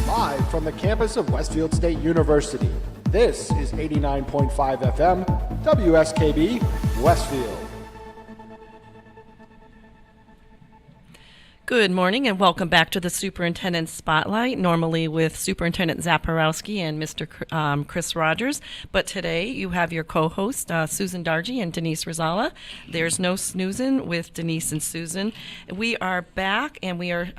Live from the campus of Westfield State University, this is 89.5 FM, WSKB, Westfield. Good morning and welcome back to the Superintendent Spotlight, normally with Superintendent Zaporowski and Mr. Chris Rogers. But today you have your co-host, Susan Dargy and Denise Rizala. There's no snoozing with Denise and Susan. We are back and we are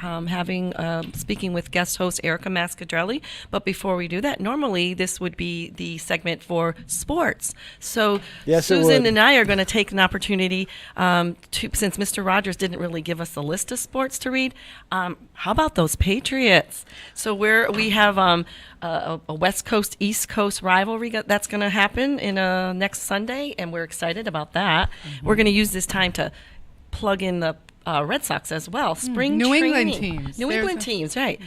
speaking with guest host Erica Mascadrelli. But before we do that, normally this would be the segment for sports. So yes, Susan and I are going to take an opportunity since Mr. Rogers didn't really give us a list of sports to read. How about those Patriots? So we have a West Coast East Coast rivalry that's going to happen in next Sunday, and we're excited about that. Mm-hmm. We're going to use this time to plug in the Red Sox as well. Spring New training. England teams. New England teams, right?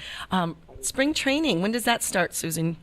Spring training. When does that start, Susan?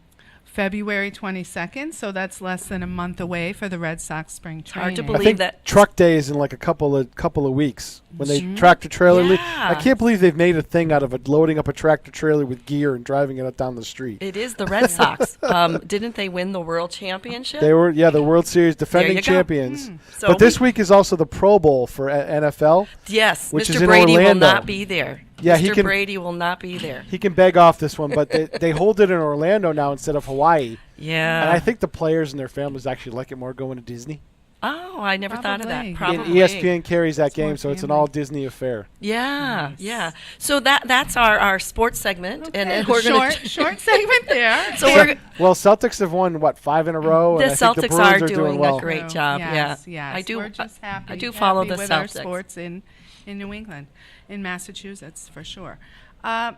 February 22nd, so that's less than a month away for the Red Sox spring training. Hard to I believe think that truck day is in like a couple of weeks when they tractor trailer. Yeah. I can't believe they've made a thing out of it, loading up a tractor trailer with gear and driving it up down the street. It is the Red Sox. Didn't they win the World Championship? They were, the World Series defending champions. So but this week is also the Pro Bowl for NFL. Yes, which Mr. is in Brady Orlando. will not be there. Yeah, Mr. Brady will not be there. He can beg off this one, but they hold it in Orlando now instead of Hawaii. Yeah. And I think the players and their families actually like it more going to Disney. Oh, I never thought of that. Probably. Probably. And ESPN carries that game, more so it's an family. all Disney affair. Yeah, yeah. So that's our sports segment, and we're short, going short segment there. So we're Well, Celtics have won 5 in a row. the and I think the Celtics Bruins are doing doing well. a great job. Yes, yeah, yes. I do. We're just happy. I do follow the with Celtics. our sports in New England, in Massachusetts for sure.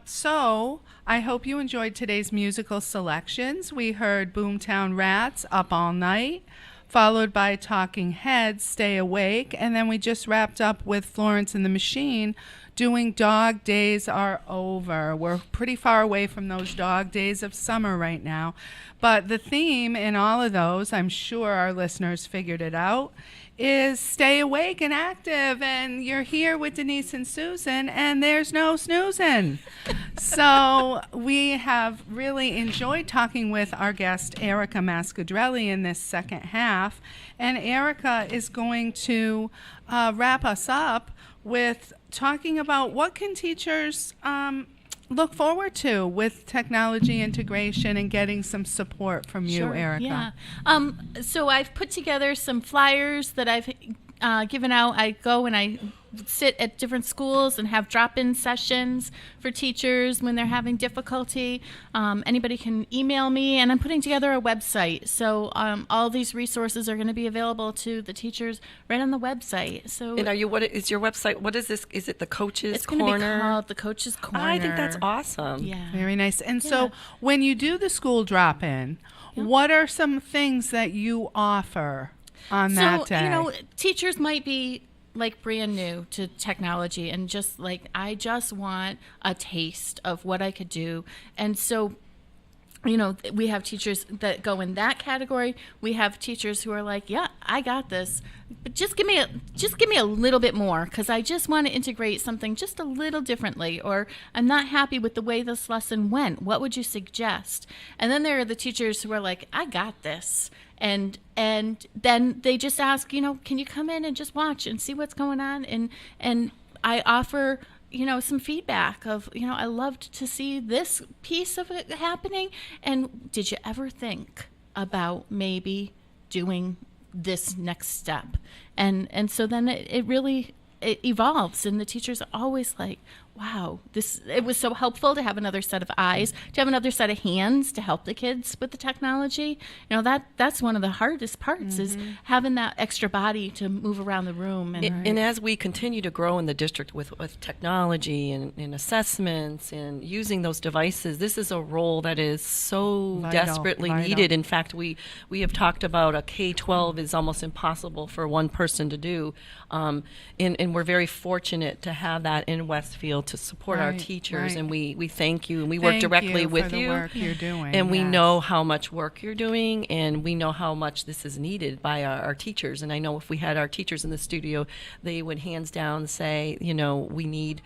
So I hope you enjoyed today's musical selections. We heard Boomtown Rats, Up All Night, followed by Talking Heads, Stay Awake, and then we just wrapped up with Florence and the Machine doing Dog Days Are Over. We're pretty far away from those dog days of summer right now. But the theme in all of those, I'm sure our listeners figured it out, is stay awake and active. And you're here with Denise and Susan, and there's no snoozing. So we have really enjoyed talking with our guest, Erica Mascadrelli, in this second half. And Erica is going to wrap us up with talking about what can teachers look forward to with technology integration and getting some support from you, Erica. Yeah. So I've put together some flyers that I've given out. I go and I sit at different schools and have drop-in sessions for teachers when they're having difficulty. Anybody can email me, and I'm putting together a website. So all these resources are going to be available to the teachers right on the website. So, And what is your website? What is this? Is it the Coach's it's going to Corner? be called the Coach's Corner. I think that's awesome. Yeah. Very nice. And so when you do the school drop-in, what are some things that you offer on that day? So, you know, teachers might be like brand new to technology and just like, I just want a taste of what I could do. And so we have teachers that go in that category. We have teachers who are like, yeah, I got this, but just give me a little bit more, because I just want to integrate something just a little differently, or I'm not happy with the way this lesson went. What would you suggest? And then there are the teachers who are like, I got this. And then they just ask, can you come in and just watch and see what's going on? And I offer some feedback of, I loved to see this piece of it happening. And did you ever think about maybe doing this next step? And so then it really evolves, and the teachers are always like, wow, it was so helpful to have another set of eyes, to have another set of hands to help the kids with the technology. That's one of the hardest parts, is having that extra body to move around the room. And as we continue to grow in the district with technology and assessments and using those devices, this is a role that is so desperately needed. In fact, we have talked about a K-12 is almost impossible for one person to do. And we're very fortunate to have that in Westfield to support our teachers, and we thank you, and we work directly with you. The work you're doing, and we know how much work you're doing, and we know how much this is needed by our teachers. And I know if we had our teachers in the studio, they would hands down say, we need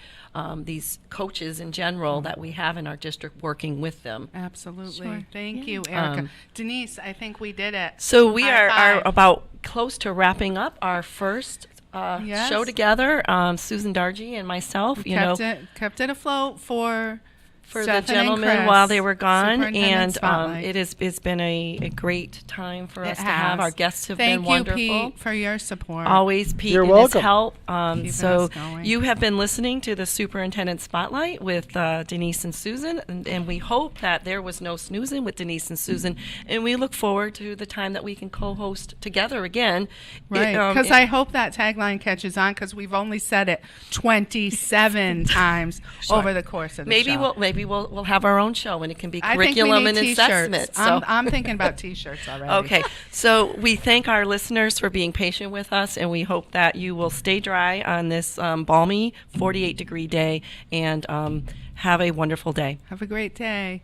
these coaches in general that we have in our district working with them. Absolutely. Sure. Thank you, Erica. Denise, I think we did it. So we are about close to wrapping up our first show together. Susan Dargy and myself, kept it afloat for the Stephen gentlemen and Chris, while they were gone, Superintendent and Spotlight. it's been a great time for us to has. have. Our guests have been Thank wonderful. you, Pete, for your support. Always Pete You're and welcome. his help. Keeping So us going. you have been listening to the Superintendent Spotlight with Denise and Susan, and we hope that there was no snoozing with Denise and Susan, and we look forward to the time that we can co-host together again. Right, because I hope that tagline catches on, because we've only said it 27 times over the course of the show. Maybe we'll have our own show, and it can be I think we curriculum need and t-shirts. assessment. So. I'm thinking about T-shirts already. Okay, so we thank our listeners for being patient with us, and we hope that you will stay dry on this balmy 48-degree day, and have a wonderful day. Have a great day.